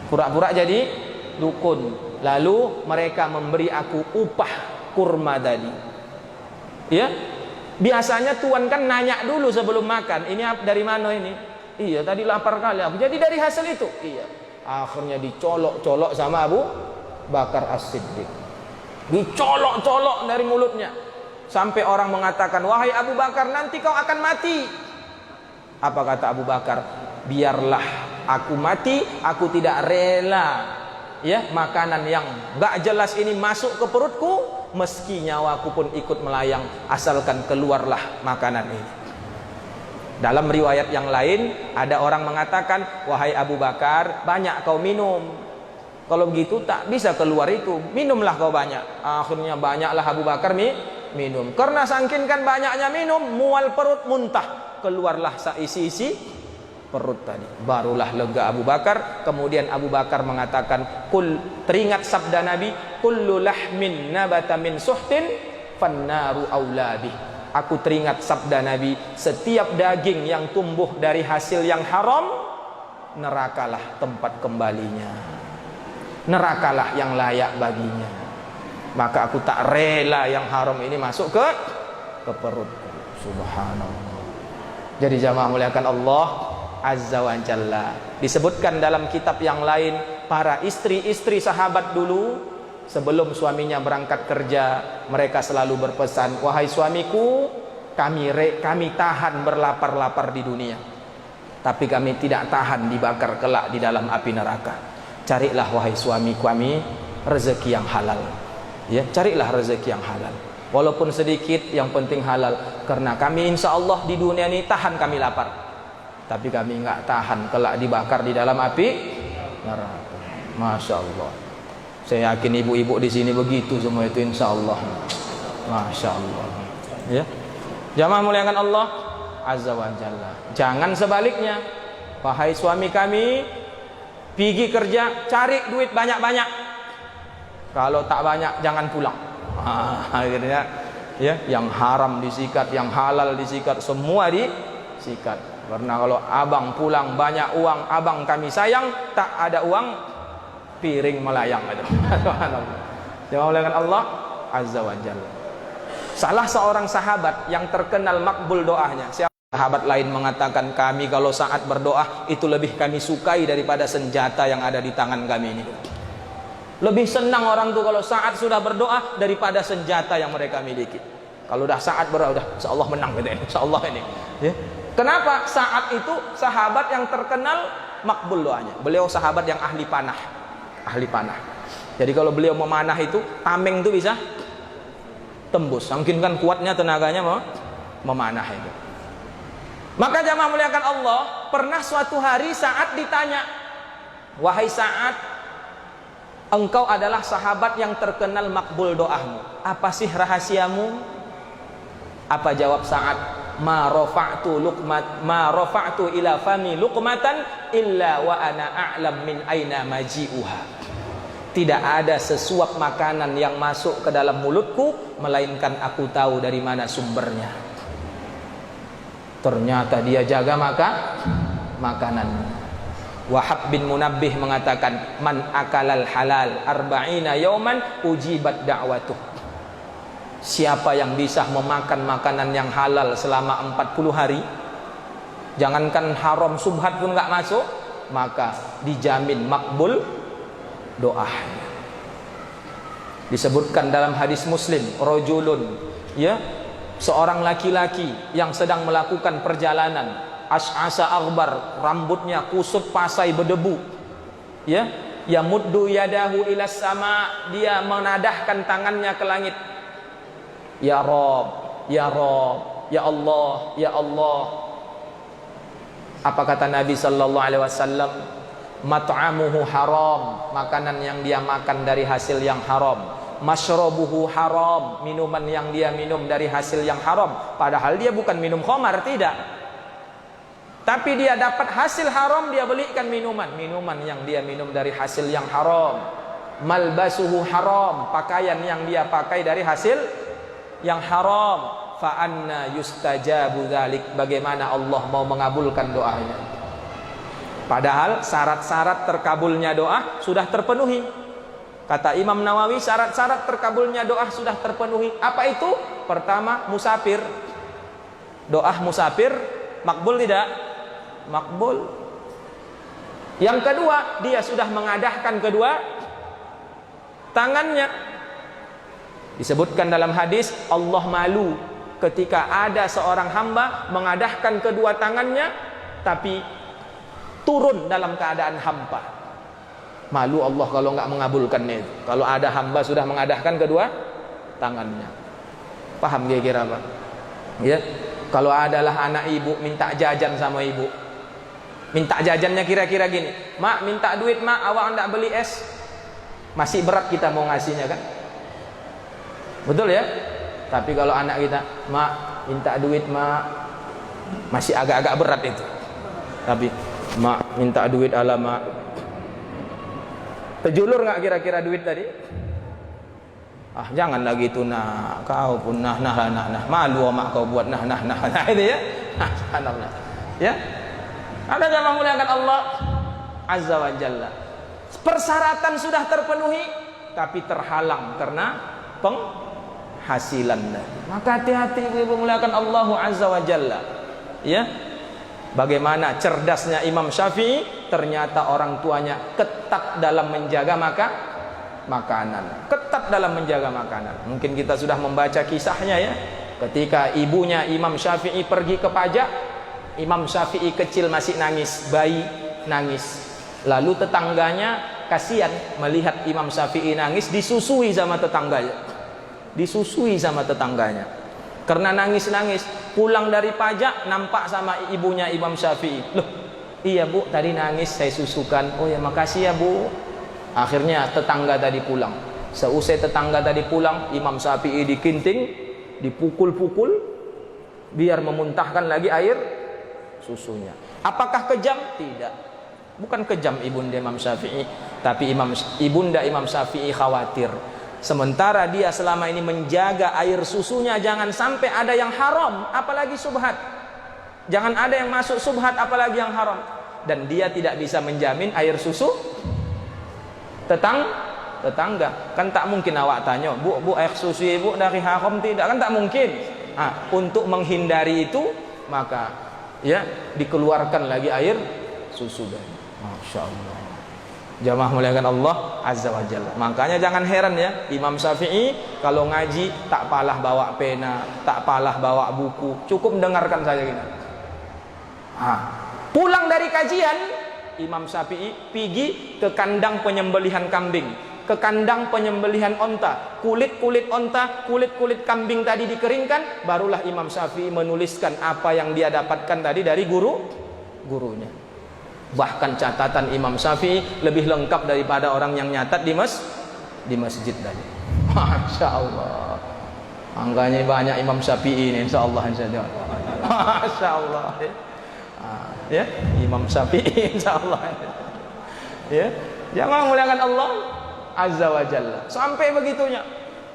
Pura-pura jadi dukun. Lalu mereka memberi aku upah kurma tadi. Ya. Biasanya Tuan kan nanya dulu sebelum makan, ini dari mana ini? Iya, tadi lapar kali aku. Jadi dari hasil itu? Iya. Akhirnya dicolok-colok sama Abu Bakar As-Siddiq. Dicolok-colok dari mulutnya. Sampai orang mengatakan, wahai Abu Bakar, nanti kau akan mati. Apa kata Abu Bakar? Biarlah aku mati, aku tidak rela ya makanan yang gak jelas ini masuk ke perutku, meski nyawaku pun ikut melayang, asalkan keluarlah makanan ini. Dalam riwayat yang lain ada orang mengatakan, wahai Abu Bakar, banyak kau minum, kalau begitu tak bisa keluar itu, minumlah kau banyak. Akhirnya banyaklah Abu Bakar minum. Karena saking kan banyaknya minum, mual perut, muntah, keluarlah seisi-isi perut tadi. Barulah lega Abu Bakar. Kemudian Abu Bakar mengatakan, teringat sabda Nabi, kullu lahmin nabata min suhtin fannaru aulabi. Aku teringat sabda Nabi, setiap daging yang tumbuh dari hasil yang haram, nerakalah tempat kembalinya, nerakalah yang layak baginya. Maka aku tak rela yang haram ini masuk ke perutku. Subhanallah. Jadi jamaah muliakan Allah Azza wa Jalla. Disebutkan dalam kitab yang lain, para istri-istri sahabat dulu sebelum suaminya berangkat kerja, mereka selalu berpesan, wahai suamiku, kami tahan berlapar-lapar di dunia, tapi kami tidak tahan dibakar kelak di dalam api neraka. Carilah wahai suami kami rezeki yang halal. Ya, carilah rezeki yang halal. Walaupun sedikit, yang penting halal. Karena kami insya Allah di dunia ini tahan kami lapar, tapi kami nggak tahan kelak dibakar di dalam api neraka. Masya Allah. Saya yakin ibu-ibu di sini begitu semua itu insya Allah. Masya Allah. Ya, jamaah muliakan Allah Azza wa Jalla. Jangan sebaliknya, wahai suami kami, pergi kerja, cari duit banyak-banyak. Kalau tak banyak, jangan pulang. Akhirnya, ya, yang haram disikat, yang halal disikat, semua disikat. Karena kalau abang pulang banyak uang, abang kami sayang, tak ada uang, piring melayang itu. Jemaah oleh Allah Azza wa Jalla. Salah seorang sahabat yang terkenal makbul doanya. Sahabat lain mengatakan, kami kalau saat berdoa itu lebih kami sukai daripada senjata yang ada di tangan kami ini. Lebih senang orang tuh kalau saat sudah berdoa daripada senjata yang mereka miliki. Kalau udah saat berdoa, udah insyaallah menang gitu, insyaallah ini. Ya. Kenapa? Saat itu sahabat yang terkenal makbul doanya. Beliau sahabat yang ahli panah. Ahli panah. Jadi kalau beliau memanah itu, tameng itu bisa tembus. Mungkin kan kuatnya tenaganya memanah itu. Maka jamaah muliakan Allah, pernah suatu hari Sa'ad ditanya, wahai Sa'ad, engkau adalah sahabat yang terkenal makbul doamu, apa sih rahasiamu? Apa jawab Sa'ad? Ma rafa'tu ila fami luqmatan illa wa ana a'lam min aina maji'uha. Tidak ada sesuap makanan yang masuk ke dalam mulutku melainkan aku tahu dari mana sumbernya. Ternyata dia jaga makanan. Wahab bin Munabbih mengatakan, man akalal halal arba'ina yauman ujibat da'watuh. Siapa yang bisa memakan makanan yang halal selama 40 hari, jangankan haram subhat pun enggak masuk, maka dijamin makbul doa. Disebutkan dalam hadis Muslim, rajulun, ya, seorang laki-laki yang sedang melakukan perjalanan, as'asa aghbar, rambutnya kusut pasai berdebu, ya, yamuddu yadahu ila sama, dia menadahkan tangannya ke langit, ya Rabb, ya Rabb, ya Allah, ya Allah. Apa kata Nabi sallallahu alaihi wasallam? Mat'amuhu haram, makanan yang dia makan dari hasil yang haram. Mashrabuhu haram, minuman yang dia minum dari hasil yang haram. Padahal dia bukan minum khamar, tidak. Tapi dia dapat hasil haram, dia belikan minuman yang dia minum dari hasil yang haram. malbasuhu haram, pakaian yang dia pakai dari hasil yang haram, fa anna yustajabu dzalik, bagaimana Allah mau mengabulkan doanya? Padahal syarat-syarat terkabulnya doa sudah terpenuhi. Kata Imam Nawawi, syarat-syarat terkabulnya doa sudah terpenuhi. Apa itu? Pertama, musafir. Doa musafir makbul tidak? Makbul. Yang kedua, dia sudah mengadahkan kedua tangannya. Disebutkan dalam hadis, Allah malu ketika ada seorang hamba mengadahkan kedua tangannya tapi turun dalam keadaan hampa. Malu Allah kalau nggak mengabulkannya itu. Kalau ada hamba sudah mengadahkan kedua tangannya. Paham kira-kira apa? Ya. Kalau adalah anak ibu minta jajan sama ibu, minta jajannya kira-kira gini, mak minta duit mak, awak ndak beli es. Masih berat kita mau ngasihnya kan? Betul ya? Tapi kalau anak kita, mak minta duit mak, masih agak-agak berat itu. Tapi mak minta duit, ala mak, terjulur nggak kira-kira duit tadi? Ah janganlah gitu nak, kau pun nah malu mak kau buat nah itu ya. Subhanallah. Ya. Ada yang memuliakan Allah Azza wa Jalla. Persyaratan sudah terpenuhi tapi terhalang karena penghasilan tadi. Maka hati-hati memuliakan Allah Azza wa Jalla. Ya. Bagaimana cerdasnya Imam Syafi'i, ternyata orang tuanya ketat dalam menjaga makanan, ketat dalam menjaga makanan. Mungkin kita sudah membaca kisahnya ya. Ketika ibunya Imam Syafi'i pergi ke pajak, Imam Syafi'i kecil masih nangis, bayi nangis. Lalu tetangganya kasihan melihat Imam Syafi'i nangis, disusui sama tetangganya. Disusui sama tetangganya. Karena nangis-nangis, pulang dari pajak nampak sama ibunya Imam Syafi'i. Loh, iya bu, tadi nangis saya susukan. Oh ya makasih ya bu. Akhirnya tetangga tadi pulang. Seusai tetangga tadi pulang, Imam Syafi'i dikinting, dipukul-pukul biar memuntahkan lagi air susunya. Apakah kejam? Tidak. Bukan kejam ibunda Imam Syafi'i, tapi ibunda Imam Syafi'i khawatir. Sementara dia selama ini menjaga air susunya jangan sampai ada yang haram, apalagi subhat. Jangan ada yang masuk subhat apalagi yang haram. Dan dia tidak bisa menjamin air susu tetangga. Kan tak mungkin awak tanya, bu air susu ibu dari haram tidak? Kan tak mungkin. Untuk menghindari itu maka ya dikeluarkan lagi air susu dari. Masya Allah. Jamaah muliakan Allah Azza wa Jalla. Makanya jangan heran ya, Imam Syafi'i kalau ngaji tak palah bawa pena, tak palah bawa buku, cukup mendengarkan saja gitu. Pulang dari kajian, Imam Syafi'i pergi ke kandang penyembelihan kambing, ke kandang penyembelihan onta. Kulit-kulit onta, kulit-kulit kambing tadi dikeringkan, barulah Imam Syafi'i menuliskan apa yang dia dapatkan tadi dari gurunya. Bahkan catatan Imam Syafi'i lebih lengkap daripada orang yang nyatat di masjid tadi. Masya Allah. Angkanya banyak Imam Syafi'i ini, insya Allah. Masya Allah. Ya, Imam Syafi'i insya Allah. Ya, jangan muliakan Allah Azza wa Jalla. Sampai begitunya.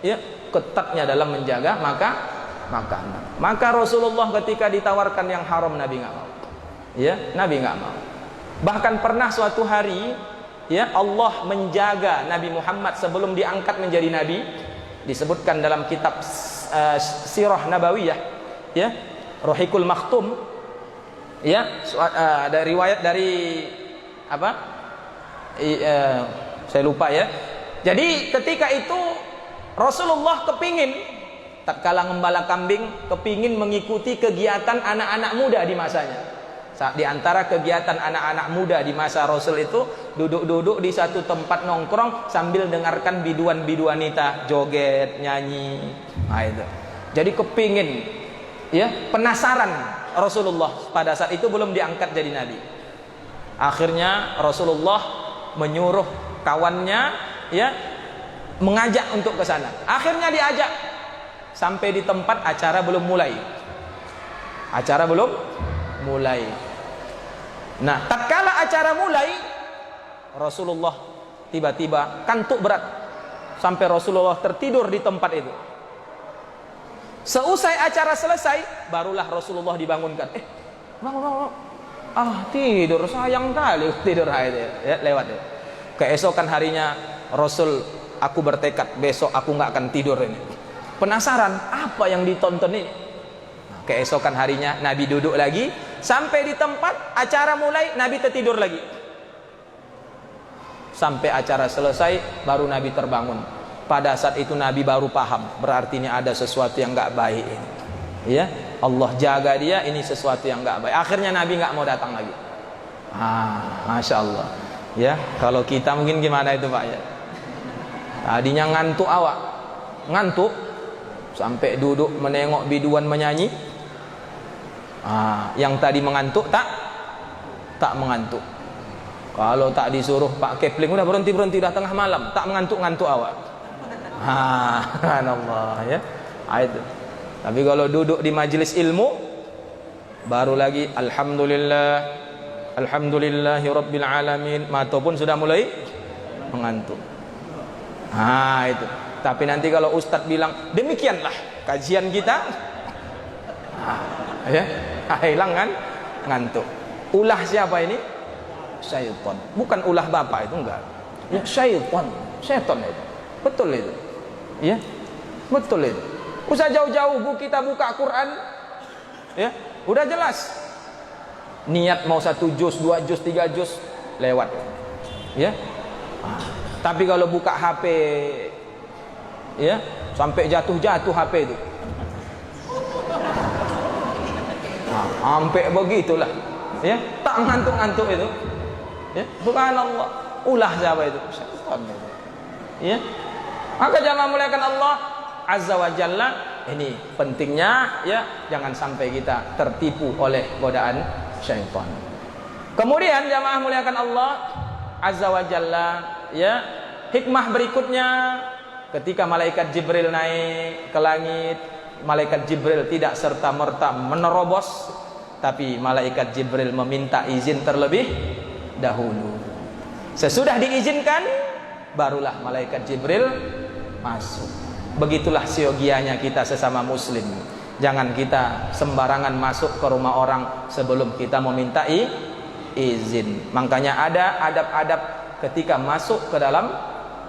Ya, ketatnya dalam menjaga makanan. Maka Rasulullah ketika ditawarkan yang haram, Nabi nggak mau. Ya, Nabi nggak mau. Bahkan pernah suatu hari ya Allah menjaga Nabi Muhammad sebelum diangkat menjadi nabi. Disebutkan dalam kitab Sirah Nabawiyah ya, Rohikul Maktum ya, ada riwayat dari apa? Saya lupa ya. Jadi ketika itu Rasulullah kepingin tatkala ngembala kambing, kepingin mengikuti kegiatan anak-anak muda di masanya. Di antara kegiatan anak-anak muda di masa Rasul itu duduk-duduk di satu tempat nongkrong sambil dengarkan biduan-biduanita joget, nyanyi. Nah itu. Jadi kepingin ya, penasaran Rasulullah pada saat itu belum diangkat jadi nabi. Akhirnya Rasulullah menyuruh kawannya ya mengajak untuk ke sana. Akhirnya diajak sampai di tempat acara belum mulai. Acara belum mulai. Nah, tatkala acara mulai, Rasulullah tiba-tiba kantuk berat sampai Rasulullah tertidur di tempat itu. Seusai acara selesai, barulah Rasulullah dibangunkan. Bangun. Tidur, sayang kali tidur itu ya, lewat ya. Keesokan harinya Rasul, aku bertekad besok aku nggak akan tidur ini. Penasaran apa yang ditonton ini. Keesokan harinya Nabi duduk lagi, sampai di tempat acara mulai Nabi tertidur lagi. Sampai acara selesai baru Nabi terbangun. Pada saat itu Nabi baru paham, berarti ini ada sesuatu yang nggak baik ini. Ya, Allah jaga dia, ini sesuatu yang nggak baik. Akhirnya Nabi nggak mau datang lagi. Masya Allah. Ya, kalau kita mungkin gimana itu Pak ya? Tadinya ngantuk ngantuk sampai duduk menengok biduan menyanyi. Yang tadi mengantuk tak mengantuk. Kalau tak disuruh Pak Kepling udah berhenti dah tengah malam, tak mengantuk awak. Subhanallah ya. Itu. Tapi kalau duduk di majelis ilmu baru lagi alhamdulillahi rabbil alamin, mata pun sudah mulai mengantuk. Itu. Tapi nanti kalau ustadz bilang demikianlah kajian kita, ya, hilang kan ngantuk. Ulah siapa ini? Syaitan. Bukan ulah bapak itu, enggak. Ya, syaitan itu. Betul itu. Ya. Betul itu. Usah jauh-jauh kita buka Quran. Ya, udah jelas. Niat mau 1 juz, 2 juz, 3 juz lewat. Ya. Tapi kalau buka HP ya, sampai jatuh HP itu. Sampai begitulah. Ya, tak ngantuk-ngantuk itu. Ya, subhanallah. Ulah siapa itu? Syaitan itu. Ya. Maka jangan muliakan Allah Azza wa Jalla. Ini pentingnya ya, jangan sampai kita tertipu oleh godaan syaitan. Kemudian jamaah muliakan Allah Azza wa Jalla, ya, hikmah berikutnya ketika malaikat Jibril naik ke langit, malaikat Jibril tidak serta-merta menerobos, tapi malaikat Jibril meminta izin terlebih dahulu. Sesudah diizinkan, barulah malaikat Jibril masuk. Begitulah siogianya kita sesama muslim. Jangan kita sembarangan masuk ke rumah orang sebelum kita meminta izin. Makanya ada adab-adab ketika masuk ke dalam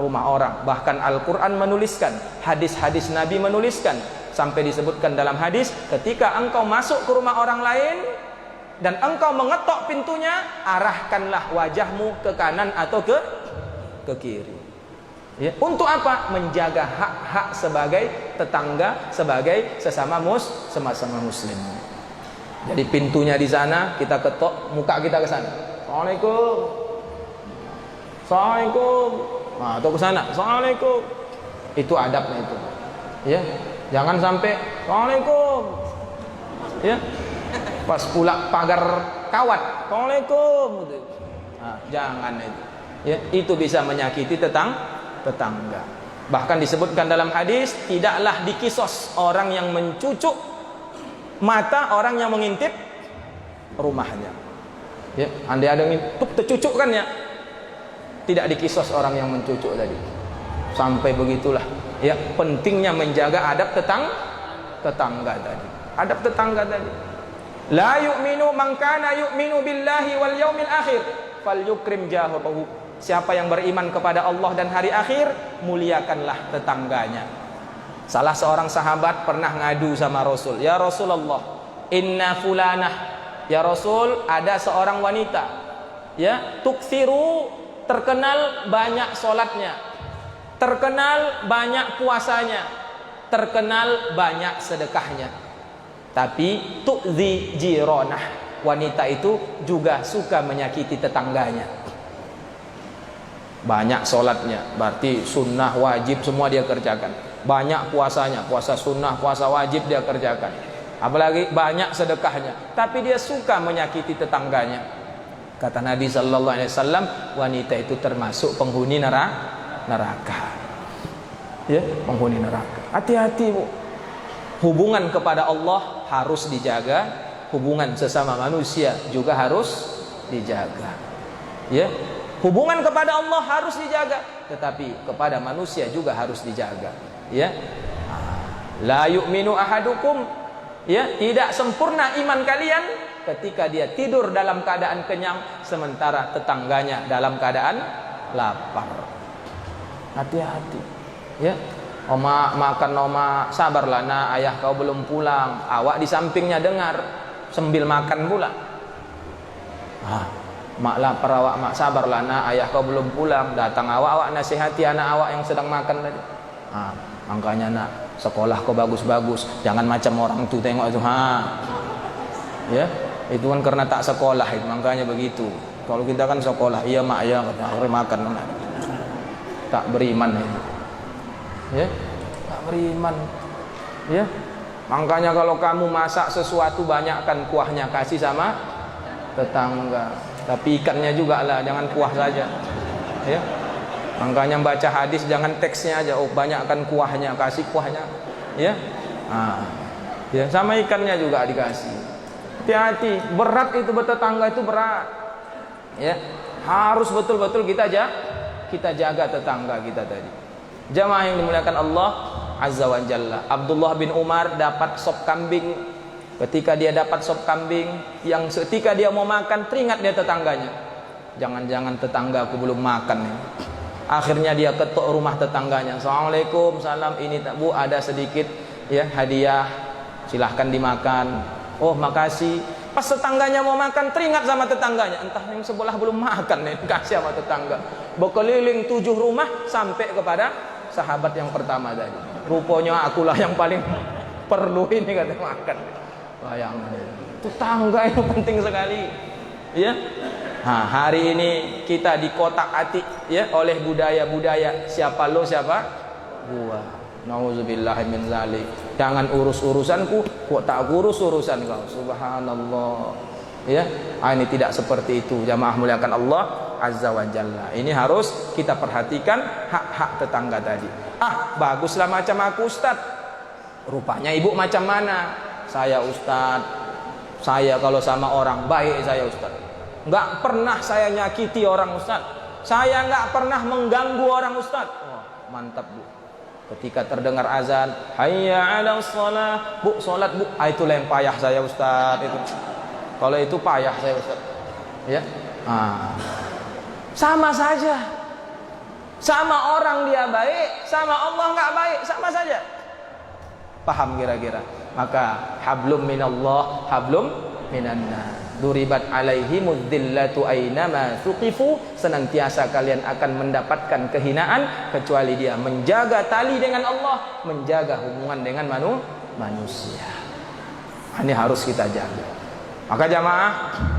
rumah orang. Bahkan Al-Quran menuliskan, hadis-hadis Nabi menuliskan, sampai disebutkan dalam hadis, ketika engkau masuk ke rumah orang lain dan engkau mengetok pintunya, arahkanlah wajahmu ke kanan atau ke kiri. Ya. Untuk apa? Menjaga hak-hak sebagai tetangga, sebagai sesama muslim. Jadi pintunya di sana, kita ketok, muka kita ke sana. Assalamualaikum. Assalamualaikum. Atau ke sana. Assalamualaikum. Itu adabnya itu. Ya. Jangan sampai Assalamualaikum. Ya. Pas pula pagar kawat, Assalamualaikum. Jangan itu. Ya, itu bisa menyakiti tetangga. Bahkan disebutkan dalam hadis, tidaklah dikisos orang yang mencucuk mata orang yang mengintip rumahnya. Ya, andai ada yang tercucuk kan ya, tidak dikisos orang yang mencucuk tadi. Sampai begitulah. Ya, pentingnya menjaga adab tetangga tadi. Adab tetangga tadi. La yu'minu man kana yu'minu billahi wal yaumil akhir falyukrim jahahu. Siapa yang beriman kepada Allah dan hari akhir, muliakanlah tetangganya. Salah seorang sahabat pernah ngadu sama Rasul, ya Rasulullah, inna fulanah, ya Rasul, ada seorang wanita, ya, tuksiru, terkenal banyak solatnya, terkenal banyak puasanya, terkenal banyak sedekahnya, tapi tu'zi jironah, wanita itu juga suka menyakiti tetangganya. Banyak solatnya, berarti sunnah wajib semua dia kerjakan. Banyak puasanya, puasa sunnah, puasa wajib dia kerjakan. Apalagi banyak sedekahnya, tapi dia suka menyakiti tetangganya. Kata Nabi sallallahu alaihi wasallam, wanita itu termasuk penghuni neraka. Ya, penghuni neraka. Hati-hati, Bu. Hubungan kepada Allah harus dijaga, hubungan sesama manusia juga harus dijaga. Ya. Hubungan kepada Allah harus dijaga, tetapi kepada manusia juga harus dijaga. Ya, la yu'minu ahadukum, ya, tidak sempurna iman kalian ketika dia tidur dalam keadaan kenyang sementara tetangganya dalam keadaan lapar. Hati-hati, ya. Oma makan, oma sabarlah nak, ayah kau belum pulang. Awak di sampingnya dengar sambil makan pula. Mak lapar awak, mak sabarlah nak, ayah kau belum pulang. Datang awak nasihati anak awak yang sedang makan tadi. Makanya nak, sekolah kau bagus-bagus, jangan macam orang tu tengok itu. Ya, itu kan karena tak sekolah, itu makanya begitu. Kalau kita kan sekolah, iya mak ya, akhirnya makan, tak beriman itu. Ya, tak beriman. Ya, makanya kalau kamu masak sesuatu banyakkan kuahnya, kasih sama tetangga. Tapi ikannya juga lah, jangan kuah saja. Ya, makanya baca hadis jangan teksnya aja. Oh, banyakkan kuahnya, kasih kuahnya. Ya, ya, sama ikannya juga dikasih. Hati-hati, berat itu bertetangga itu berat. Ya, harus betul-betul kita jaga tetangga kita tadi. Jamaah yang dimuliakan Allah Azza wa Jalla. Abdullah bin Umar dapat sop kambing. Ketika dia dapat sop kambing, yang ketika dia mau makan, teringat dia tetangganya. Jangan-jangan tetanggaku belum makan. Akhirnya dia ketuk rumah tetangganya. Assalamualaikum, salam, ini Bu ada sedikit ya hadiah, silahkan dimakan. Oh makasih. Pas tetangganya mau makan, teringat sama tetangganya. Entah yang sebelah belum makan nih, kasih sama tetangga. Berkeliling 7 rumah sampai kepada sahabat yang pertama tadi. Rupanya akulah yang paling perlu ini kata makan. Bayangkan, tetangga itu penting sekali. Ya. Nah, hari ini kita dikotak-atik ya oleh budaya-budaya siapa lo siapa gua. Nauzubillahi min zalik. Jangan urus urusanku, kok tak urus urusan kau. Subhanallah. Ya, ini tidak seperti itu. Jamaah muliakan Allah Azza wa Jalla. Ini harus kita perhatikan hak-hak tetangga tadi. Baguslah macam aku Ustaz. Rupanya ibu macam mana? Saya Ustaz, saya kalau sama orang baik saya Ustaz. Enggak pernah saya nyakiti orang Ustaz. Saya enggak pernah mengganggu orang Ustaz. Wah, mantap Bu. Ketika terdengar azan, hayya 'alas shalah, Bu, salat Bu. Itulah yang payah saya Ustaz itu. Kalau itu payah saya Ustaz. Ya. Sama saja. Sama orang dia baik, sama Allah enggak baik, sama saja. Paham kira-kira? Maka hablum minallah, hablum minannas. Duribat alaihimud dhillatu aynama thuqifu, senantiasa kalian akan mendapatkan kehinaan kecuali dia menjaga tali dengan Allah, menjaga hubungan dengan manusia. Ini harus kita jaga. Maka jamaah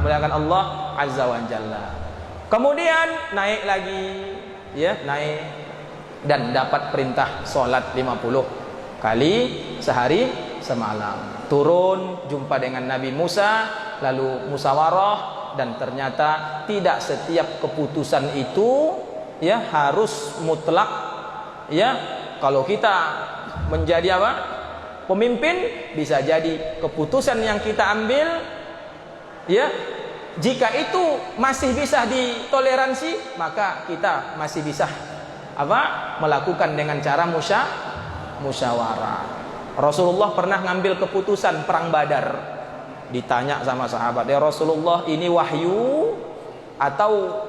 muliakan Allah Azza wa Jalla. Kemudian naik lagi, ya, naik dan dapat perintah salat 50 kali sehari semalam. Turun jumpa dengan Nabi Musa, lalu musyawarah, dan ternyata tidak setiap keputusan itu ya harus mutlak. Ya, kalau kita menjadi apa? Pemimpin, bisa jadi keputusan yang kita ambil ya, jika itu masih bisa ditoleransi, maka kita masih bisa apa? Melakukan dengan cara musyawarah. Rasulullah pernah ngambil keputusan perang Badar. Ditanya sama sahabat, ya Rasulullah, ini wahyu atau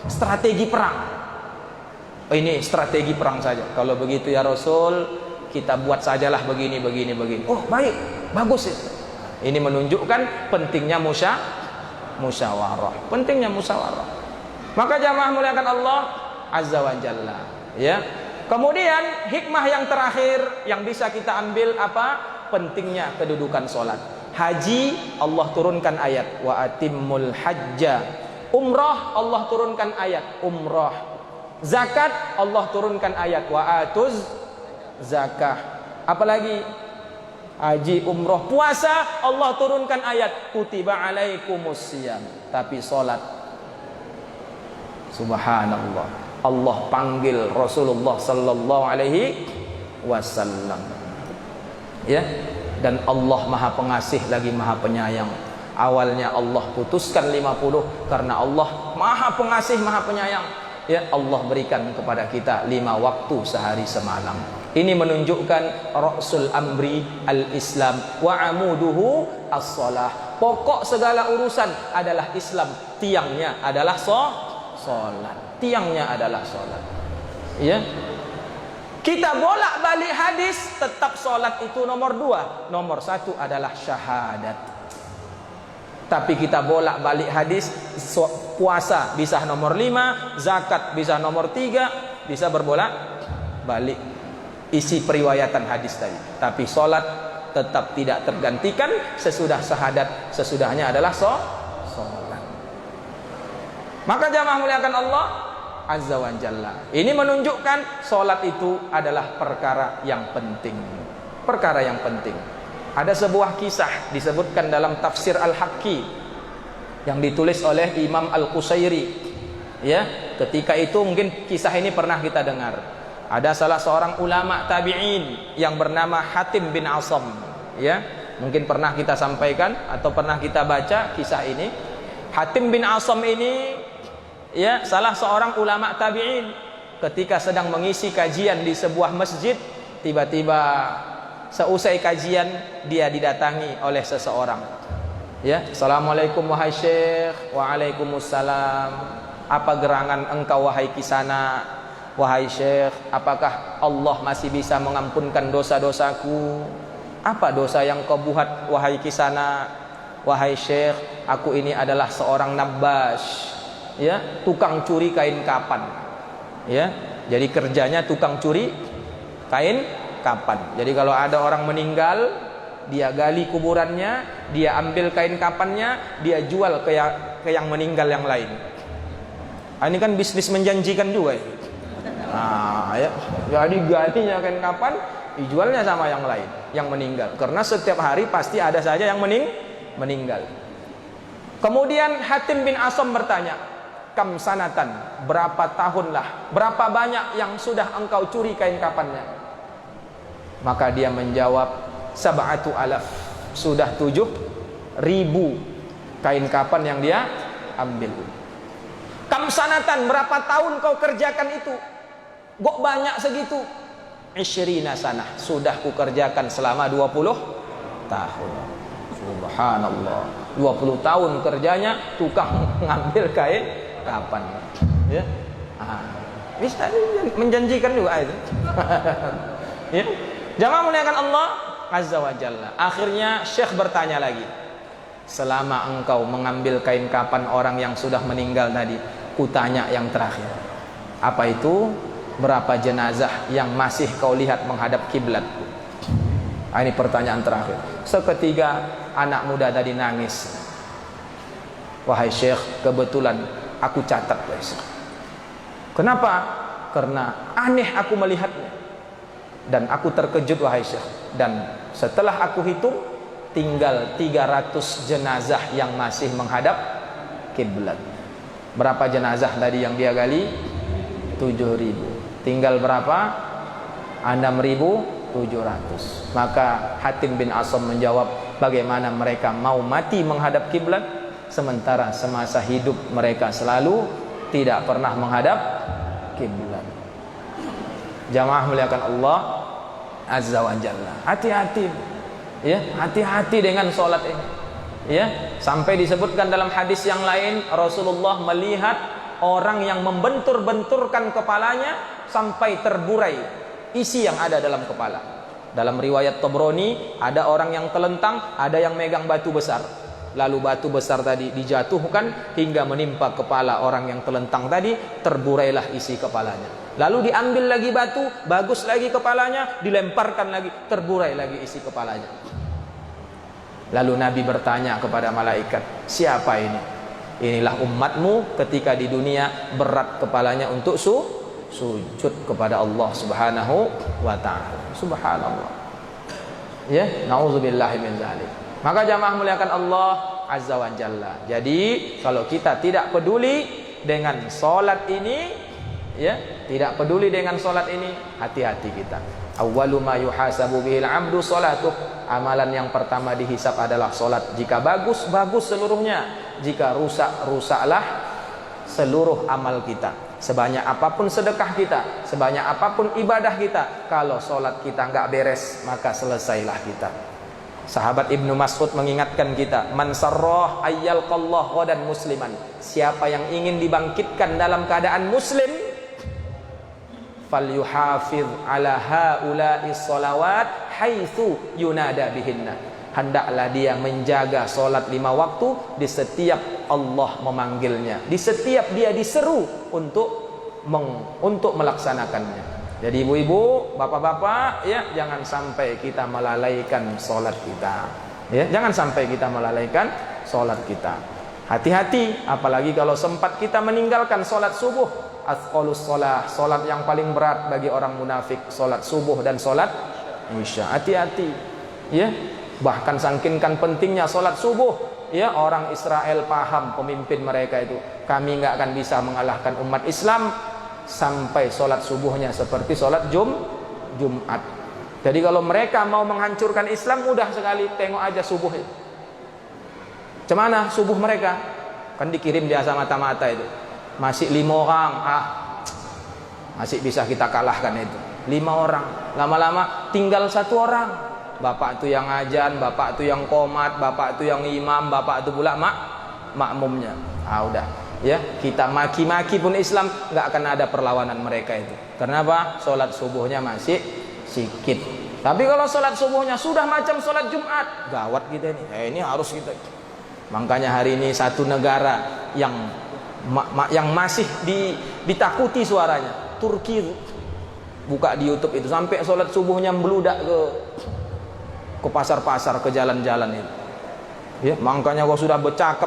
strategi perang? Oh, ini strategi perang saja. Kalau begitu ya Rasul, kita buat sajalah begini. Oh baik, bagus itu. Ini menunjukkan pentingnya musyawarah. Pentingnya musyawarah. Maka jamaah muliakan Allah Azza wa Jalla. Ya. Kemudian hikmah yang terakhir yang bisa kita ambil apa? Pentingnya kedudukan sholat. Haji, Allah turunkan ayat wa atimmul hajja. Umrah, Allah turunkan ayat umrah. Zakat, Allah turunkan ayat wa atuz zakah. Apalagi haji, umrah, puasa, Allah turunkan ayat kutiba alaikumusiyam. Tapi sholat, subhanallah, Allah panggil Rasulullah sallallahu alaihi wasallam. Ya, dan Allah Maha Pengasih lagi Maha Penyayang. Awalnya Allah putuskan 50 karena Allah Maha Pengasih, Maha Penyayang. Ya, Allah berikan kepada kita 5 waktu sehari semalam. Ini menunjukkan Rasul Amri al-Islam wa amuduhu as-salah. Pokok segala urusan adalah Islam, tiangnya adalah salat. Tiangnya adalah salat. Ya. Kita bolak-balik hadis, tetap salat itu nomor 2. Nomor 1 adalah syahadat. Tapi kita bolak-balik hadis, puasa bisa nomor 5, zakat bisa nomor 3, bisa berbolak-balik isi periwayatan hadis tadi. Tapi solat tetap tidak tergantikan sesudah syahadat, sesudahnya adalah solat. Maka jamaah muliakan Allah Azza wa Jalla, ini menunjukkan solat itu adalah perkara yang penting. Perkara yang penting. Ada sebuah kisah disebutkan dalam tafsir Al-Haqqi yang ditulis oleh Imam Al-Qusairi. Ya, ketika itu mungkin kisah ini pernah kita dengar. Ada salah seorang ulama tabi'in yang bernama Hatim bin Asam. Ya, mungkin pernah kita sampaikan atau pernah kita baca kisah ini. Hatim bin Asam ini ya salah seorang ulama tabi'in. Ketika sedang mengisi kajian di sebuah masjid, tiba-tiba seusai kajian dia didatangi oleh seseorang. Ya, assalamualaikum wahai syekh. Waalaikumsalam. Apa gerangan engkau wahai kisana? Wahai syekh, apakah Allah masih bisa mengampunkan dosa-dosaku? Apa dosa yang kau buat wahai kisana? Wahai syekh, aku ini adalah seorang nabbash, ya, tukang curi kain kapan. Ya, jadi kerjanya tukang curi kain kapan. Jadi kalau ada orang meninggal, dia gali kuburannya, dia ambil kain kapannya, dia jual ke yang meninggal yang lain. Ini kan bisnis menjanjikan juga ya. Nah, ya. Jadi galinya kain kapan, dijualnya sama yang lain, yang meninggal. Karena setiap hari pasti ada saja yang meninggal. Kemudian Hatim bin Asam bertanya, kam sanatan, berapa tahunlah, berapa banyak yang sudah engkau curi kain kapannya? Maka dia menjawab, 7,000, sudah 7.000 kain kapan yang dia ambil. Kam sanatan, berapa tahun kau kerjakan itu? Kok banyak segitu? 20 sanah, sudah ku kerjakan selama 20 tahun. Subhanallah, 20 tahun kerjanya tukang ngambil kain kapan. Ya, bisa menjanjikan juga itu. Ya. Jamaah muliakan Allah Azza wa Jalla. Akhirnya Syekh bertanya lagi, selama engkau mengambil kain kapan orang yang sudah meninggal tadi, kutanya yang terakhir, apa itu? Berapa jenazah yang masih kau lihat menghadap kiblat? Ini pertanyaan terakhir. Seketika anak muda tadi nangis. Wahai Syekh, kebetulan aku catat, guys. Kenapa? Karena aneh aku melihatnya. Dan aku terkejut wahai Syekh. Dan setelah aku hitung, tinggal 300 jenazah yang masih menghadap kiblat. Berapa jenazah tadi yang dia gali? 7.000. Tinggal berapa? 6.700. Maka Hatim bin Asam menjawab, bagaimana mereka mau mati menghadap kiblat sementara semasa hidup mereka selalu tidak pernah menghadap kiblat. Jamaah muliakan Allah Azza wa Jalla. Hati-hati, ya, hati-hati dengan solat ini. Ya, sampai disebutkan dalam hadis yang lain, Rasulullah melihat orang yang membentur-benturkan kepalanya sampai terburai isi yang ada dalam kepala. Dalam riwayat Tabrani, ada orang yang telentang, ada yang megang batu besar. Lalu batu besar tadi dijatuhkan hingga menimpa kepala orang yang telentang tadi, terburailah isi kepalanya. Lalu diambil lagi batu, bagus lagi kepalanya, dilemparkan lagi, terburai lagi isi kepalanya. Lalu Nabi bertanya kepada malaikat, siapa ini? Inilah umatmu ketika di dunia berat kepalanya untuk sujud kepada Allah Subhanahu wa ta'ala. Subhanallah. Ya, na'udzubillahi min dzalik. Maka jamaah muliakan Allah Azza wa Jalla. Jadi kalau kita tidak peduli dengan solat ini, ya, tidak peduli dengan solat ini, hati-hati kita. Awwalu ma yuhasabu bihil 'abdu salatuh. Amalan yang pertama dihisab adalah salat. Jika bagus, bagus seluruhnya. Jika rusak, rusaklah seluruh amal kita. Sebanyak apapun sedekah kita, sebanyak apapun ibadah kita, kalau salat kita enggak beres, maka selesailah kita. Sahabat Ibnu Mas'ud mengingatkan kita, man sarrah ayyalqallah ghadan musliman. Siapa yang ingin dibangkitkan dalam keadaan muslim, falyuhafiz ala haula'i sholawat haitsu yunada bihinna. Hendaklah dia menjaga solat 5 waktu di setiap Allah memanggilnya, di setiap dia diseru untuk melaksanakannya. Jadi ibu-ibu, bapak-bapak, ya, jangan sampai kita melalaikan solat kita. Ya, jangan sampai kita melalaikan solat kita. Hati-hati, apalagi kalau sempat kita meninggalkan solat subuh. Athqalus sholah, solat yang paling berat bagi orang munafik, solat subuh dan solat isya. Hati-hati, ya. Bahkan sangkinkan pentingnya solat subuh, ya, orang Israel paham, pemimpin mereka itu, kami nggak akan bisa mengalahkan umat Islam sampai solat subuhnya seperti solat Jumat. Jadi kalau mereka mau menghancurkan Islam, mudah sekali, tengok aja subuh itu. Cemana subuh mereka? Kan dikirim biasa mata-mata itu. Masih 5 orang, masih bisa kita kalahkan itu. 5 orang, lama-lama tinggal 1 orang. Bapak itu yang ajan, bapak itu yang qomat, bapak itu yang imam, bapak itu pula makmumnya. Udah, ya, kita maki-maki pun Islam nggak akan ada perlawanan mereka itu. Kenapa? Solat subuhnya masih sikit. Tapi kalau solat subuhnya sudah macam solat Jumat, gawat kita ini. Ini harus kita. Makanya hari ini satu negara yang masih ditakuti suaranya, Turki, buka di YouTube itu sampai solat subuhnya meludak ke pasar-pasar, ke jalan-jalan itu. Ya, makanya kalau sudah bercakap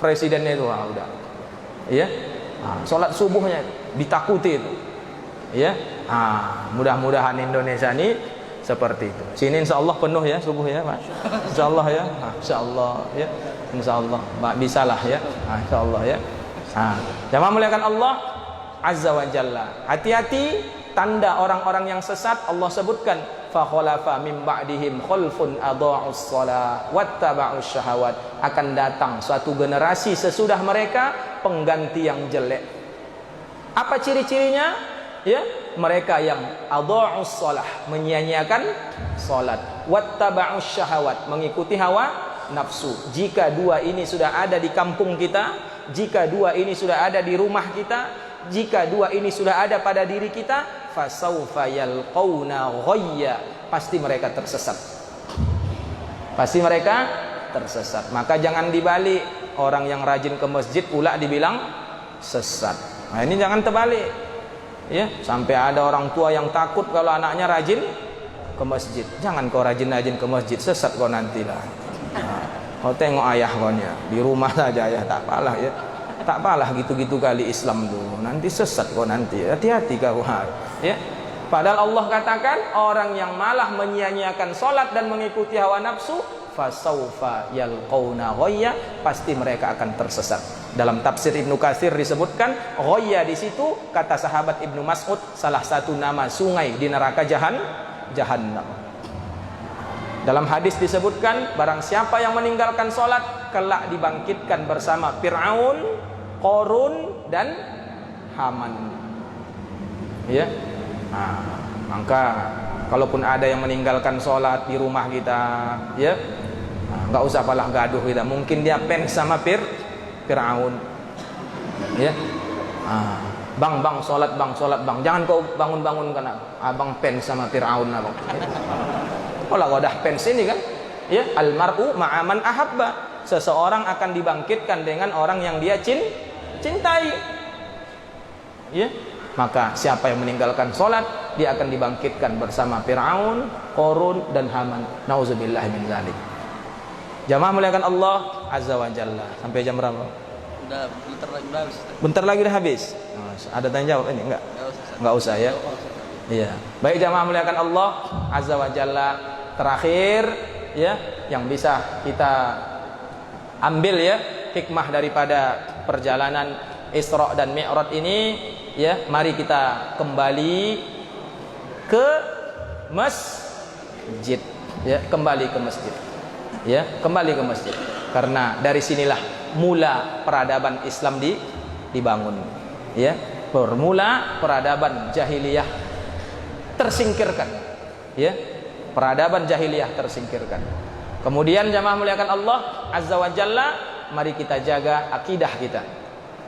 presiden itu, udah. Ya. Solat subuhnya ditakuti itu. Ya. Mudah-mudahan Indonesia ini seperti itu. Sini insyaallah penuh ya subuh ya, Mas. Insyaallah ya. Insyaallah ya. Insyaallah bisalah ya. Insyaallah ya. Jamaah muliakan Allah Azza wa Jalla. Hati-hati tanda orang-orang yang sesat. Allah sebutkan fa khalafa min ba'dihim khalfun adha'us shalah wattaba'us syahawat. Akan datang suatu generasi sesudah mereka pengganti yang jelek. Apa ciri-cirinya? Ya, mereka yang adha'us shalah, menyia-nyiakan salat, wattaba'us syahawat, mengikuti hawa nafsu. Jika 2 ini sudah ada di kampung kita, jika 2 ini sudah ada di rumah kita, jika 2 ini sudah ada pada diri kita, fasaufa yalqauna ghayya, pasti mereka tersesat. Pasti mereka tersesat. Maka jangan dibalik, orang yang rajin ke masjid pula dibilang sesat. Nah, ini jangan terbalik. Ya, sampai ada orang tua yang takut kalau anaknya rajin ke masjid. Jangan kau rajin-rajin ke masjid, sesat kau nantilah. Kau tengok ayah kau nya di rumah saja ya, tak apalah ya. Tak apalah gitu-gitu kali Islam dulu. Nanti sesat kau nanti. Hati-hati kau. Ya. Padahal Allah katakan orang yang malah menyia-nyiakan salat dan mengikuti hawa nafsu, fasaufa yalqauna ghayya, pasti mereka akan tersesat. Dalam tafsir Ibnu Katsir disebutkan ghayya di situ kata sahabat Ibnu Mas'ud salah satu nama sungai di neraka Jahannam. Dalam hadis disebutkan barang siapa yang meninggalkan salat kelak dibangkitkan bersama Fir'aun, Qarun dan Haman. Ya. Maka kalaupun ada yang meninggalkan sholat di rumah kita, ya, nggak usah palah gaduh kita. Mungkin dia pen sama Fir'aun, ya. Bang, sholat bang. Jangan kau bangun karena abang pen sama Fir'aun abang. Kalau kau dah pen sini kan, ya, almar'u ma'aman ahabba. Seseorang akan dibangkitkan dengan orang yang dia cintai. Ya. Maka siapa yang meninggalkan sholat, dia akan dibangkitkan bersama Fir'aun, Qarun dan Haman. Nauzubillah min dzalik. Jamaah muliakan Allah Azza wa Jalla. Sampai jam berapa? Udah bentar lagi udah habis. Ada tanya jawab ini? Enggak usah ya. Iya. Baik jamaah muliakan Allah Azza wa Jalla. Terakhir ya, yang bisa kita ambil ya hikmah daripada perjalanan Isra dan Mi'raj ini, ya, mari kita kembali ke masjid. Ya, kembali ke masjid. Ya, kembali ke masjid. Karena dari sinilah mula peradaban Islam dibangun. Ya, bermula peradaban jahiliyah tersingkirkan. Ya, peradaban jahiliyah tersingkirkan. Kemudian jamaah muliakan Allah Azza wa Jalla, mari kita jaga akidah kita.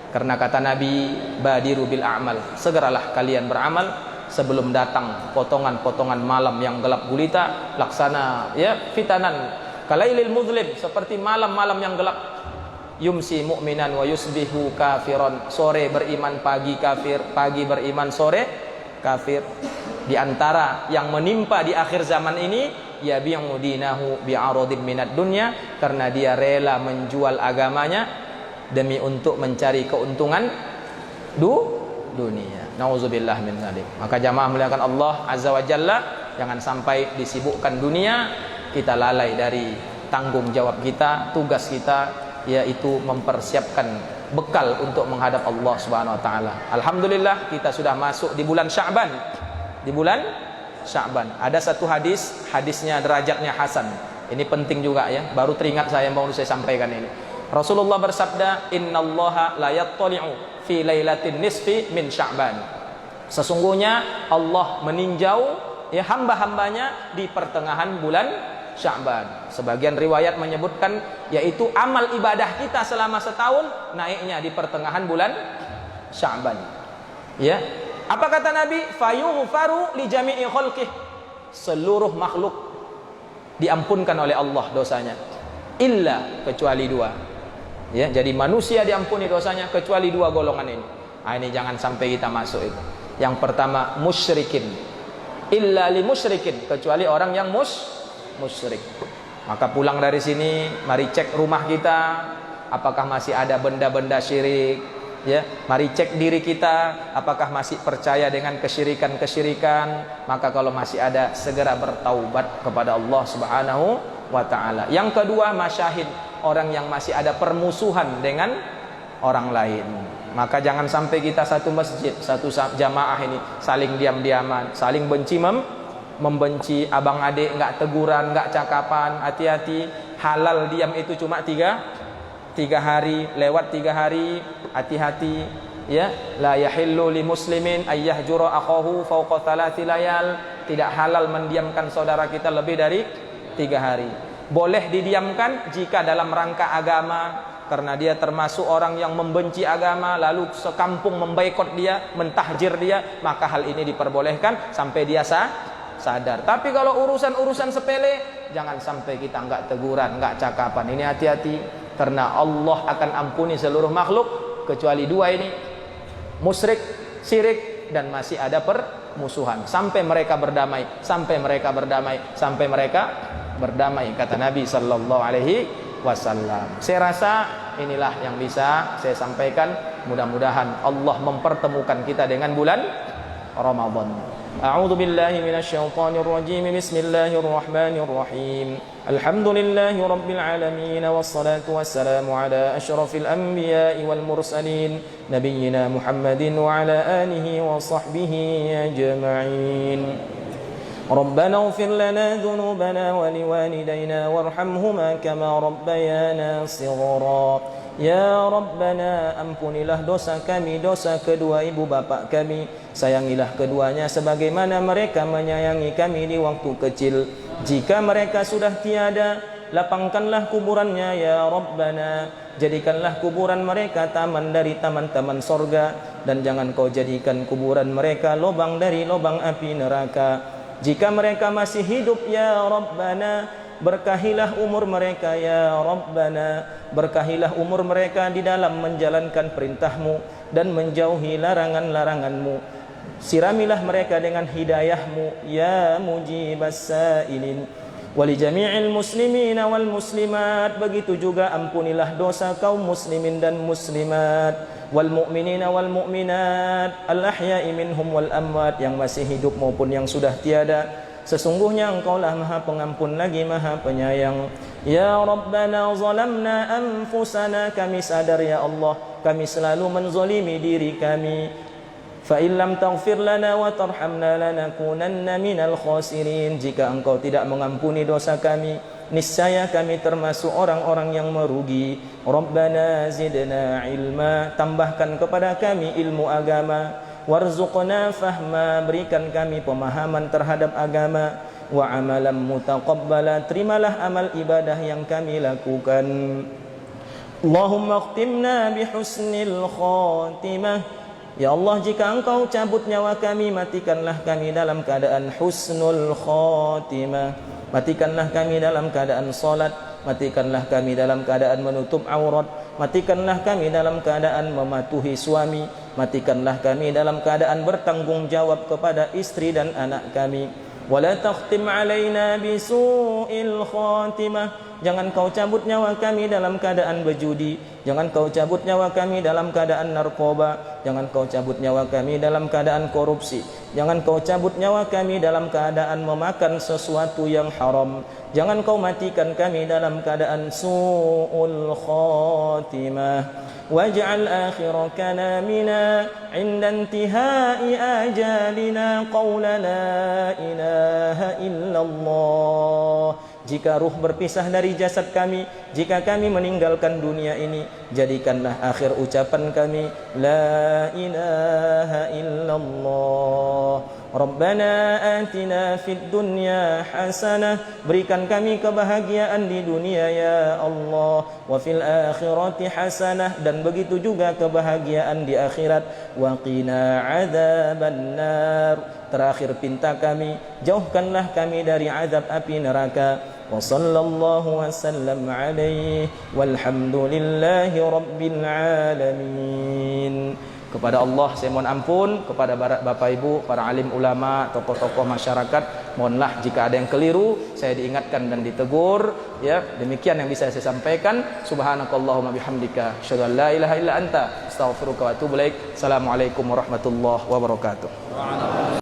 Karena kata Nabi, badiru bil a'mal, segeralah kalian beramal sebelum datang potongan-potongan malam yang gelap gulita, laksana ya fitanan kalailil muzlim, seperti malam-malam yang gelap. Yumsi mu'minan wa yusbihu kafiron, sore beriman pagi kafir, pagi beriman sore kafir. Di antara yang menimpa di akhir zaman ini, yabi'u dinahu bi'aradin minad dunya, karena dia rela menjual agamanya demi untuk mencari keuntungan dunia. Nauzubillah min dzalik. Maka jamaah muliakan Allah Azza wa Jalla, jangan sampai disibukkan dunia, kita lalai dari tanggung jawab kita, tugas kita, yaitu mempersiapkan bekal untuk menghadap Allah Subhanahu wa taala. Alhamdulillah kita sudah masuk di bulan Sya'ban. Di bulan Sya'ban ada satu hadis, hadisnya derajatnya hasan. Ini penting juga ya, baru teringat saya mau saya sampaikan ini. Rasulullah bersabda, innallaha la yattali'u fi lailatin nisfi min Sya'ban. Sesungguhnya Allah meninjau ya hamba-hambanya di pertengahan bulan Sya'ban. Sebagian riwayat menyebutkan yaitu amal ibadah kita selama setahun naiknya di pertengahan bulan Sya'ban. Ya. Apa kata Nabi? Fayughfaru li jami'i khalqih. Seluruh makhluk diampunkan oleh Allah dosanya. Illa, kecuali dua. Ya, jadi manusia diampuni dosanya kecuali dua golongan ini. Nah, ini jangan sampai kita masuk itu. Yang pertama musyrikin. Illa li musyrikin, kecuali orang yang musyrik. Maka pulang dari sini, mari cek rumah kita, apakah masih ada benda-benda syirik. Ya, mari cek diri kita, apakah masih percaya dengan kesyirikan-kesyirikan. Maka kalau masih ada, segera bertaubat kepada Allah Subhanahu wa ta'ala. Yang kedua masyahid, orang yang masih ada permusuhan dengan orang lain. Maka jangan sampai kita satu masjid, satu jamaah ini saling diam-diaman, saling benci membenci, abang adik nggak teguran, nggak cakapan. Hati-hati, halal diam itu cuma tiga hari, lewat 3 hari, hati-hati ya. La yahillu li muslimin ayyahjura akhahu fawqa 3 layal. Tidak halal mendiamkan saudara kita lebih dari 3 hari. Boleh didiamkan jika dalam rangka agama, karena dia termasuk orang yang membenci agama, lalu sekampung memboikot dia, mentahjir dia, maka hal ini diperbolehkan sampai dia sadar. Tapi kalau urusan-urusan sepele, jangan sampai kita nggak teguran, nggak cakapan. Ini hati-hati, karena Allah akan ampuni seluruh makhluk kecuali dua ini, musyrik, syirik, dan masih ada permusuhan. Sampai mereka berdamai, sampai mereka berdamai, kata Nabi Sallallahu Alaihi Wasallam. Saya rasa inilah yang bisa saya sampaikan. Mudah-mudahan Allah mempertemukan kita dengan bulan Ramadan. A'udzu billahi minasyaitonir rajim. Bismillahirrahmanirrahim. Alhamdulillahi rabbil alamin, wassalatu wassalamu ala asyrafil anbiya'i wal mursalin nabiyyina Muhammadin wa ala alihi wa sahbihi ajma'in. ربنا اغفر لنا ذنوبنا ولوالدينا وارحمهما كما ربيانا صغارا. Ya Rabbana, ampunilah dosa kami, dosa kedua ibu bapak kami. Sayangilah keduanya sebagaimana mereka menyayangi kami di waktu kecil. Jika mereka sudah tiada, lapangkanlah kuburannya ya Rabbana. Jadikanlah kuburan mereka taman dari taman-taman sorga, dan jangan kau jadikan kuburan mereka lubang dari lubang api neraka. Jika mereka masih hidup ya Rabbana, berkahilah umur mereka ya Rabbana. Berkahilah umur mereka di dalam menjalankan perintahmu dan menjauhi larangan-laranganmu. Siramilah mereka dengan hidayahmu ya mujibas sa'ilin. Wali jami'il muslimina wal muslimat, begitu juga ampunilah dosa kaum muslimin dan muslimat, wal mu'minina wal mu'minat, al ahya'i minhum wal amwat, yang masih hidup maupun yang sudah tiada. Sesungguhnya Engkaulah Maha Pengampun lagi Maha Penyayang. Ya Rabbana zalamna anfusana, kami sadar ya Allah, kami selalu menzalimi diri kami. فإن لم تغفر لنا وترحمنا لنكونن من الخاسرين. Jika engkau tidak mengampuni dosa kami, niscaya kami termasuk orang-orang yang merugi. Rabbana zidna ilma, tambahkan kepada kami ilmu agama. Warzuqna fahma, berikan kami pemahaman terhadap agama. Wa amalan mutaqabbala, terimalah amal ibadah yang kami lakukan. Allahumma khtimna bihusnil khatimah. Ya Allah, jika engkau cabut nyawa kami, matikanlah kami dalam keadaan husnul khatimah. Matikanlah kami dalam keadaan salat, matikanlah kami dalam keadaan menutup aurat, matikanlah kami dalam keadaan mematuhi suami, matikanlah kami dalam keadaan bertanggung jawab kepada istri dan anak kami. Wala takhtim alaina bisu'il khatimah. Jangan kau cabut nyawa kami dalam keadaan berjudi. Jangan kau cabut nyawa kami dalam keadaan narkoba. Jangan kau cabut nyawa kami dalam keadaan korupsi. Jangan kau cabut nyawa kami dalam keadaan memakan sesuatu yang haram. Jangan kau matikan kami dalam keadaan su'ul khatimah. Waj'al akhir kalamina 'inda intihai ajalina qawla la ilaha illallah. Jika ruh berpisah dari jasad kami, jika kami meninggalkan dunia ini, jadikanlah akhir ucapan kami la ilaha illallah. Rabbana atina fid dunya hasanah, berikan kami kebahagiaan di dunia ya Allah. Wa fil akhirati hasanah, dan begitu juga kebahagiaan di akhirat. Wa qina adzabannar, terakhir pinta kami, jauhkanlah kami dari azab api neraka. Wa sallallahu wasallam alaihi walhamdulillahi rabbil alamin. Kepada Allah saya mohon ampun, kepada Bapak Ibu, para alim ulama, tokoh-tokoh masyarakat, mohonlah jika ada yang keliru, saya diingatkan dan ditegur. Ya, demikian yang bisa saya sampaikan. Subhanakallahumma bihamdika, asyhadu an la ilaha illa anta, astaghfiruka wa atubu ilaik. Assalamualaikum warahmatullahi wabarakatuh.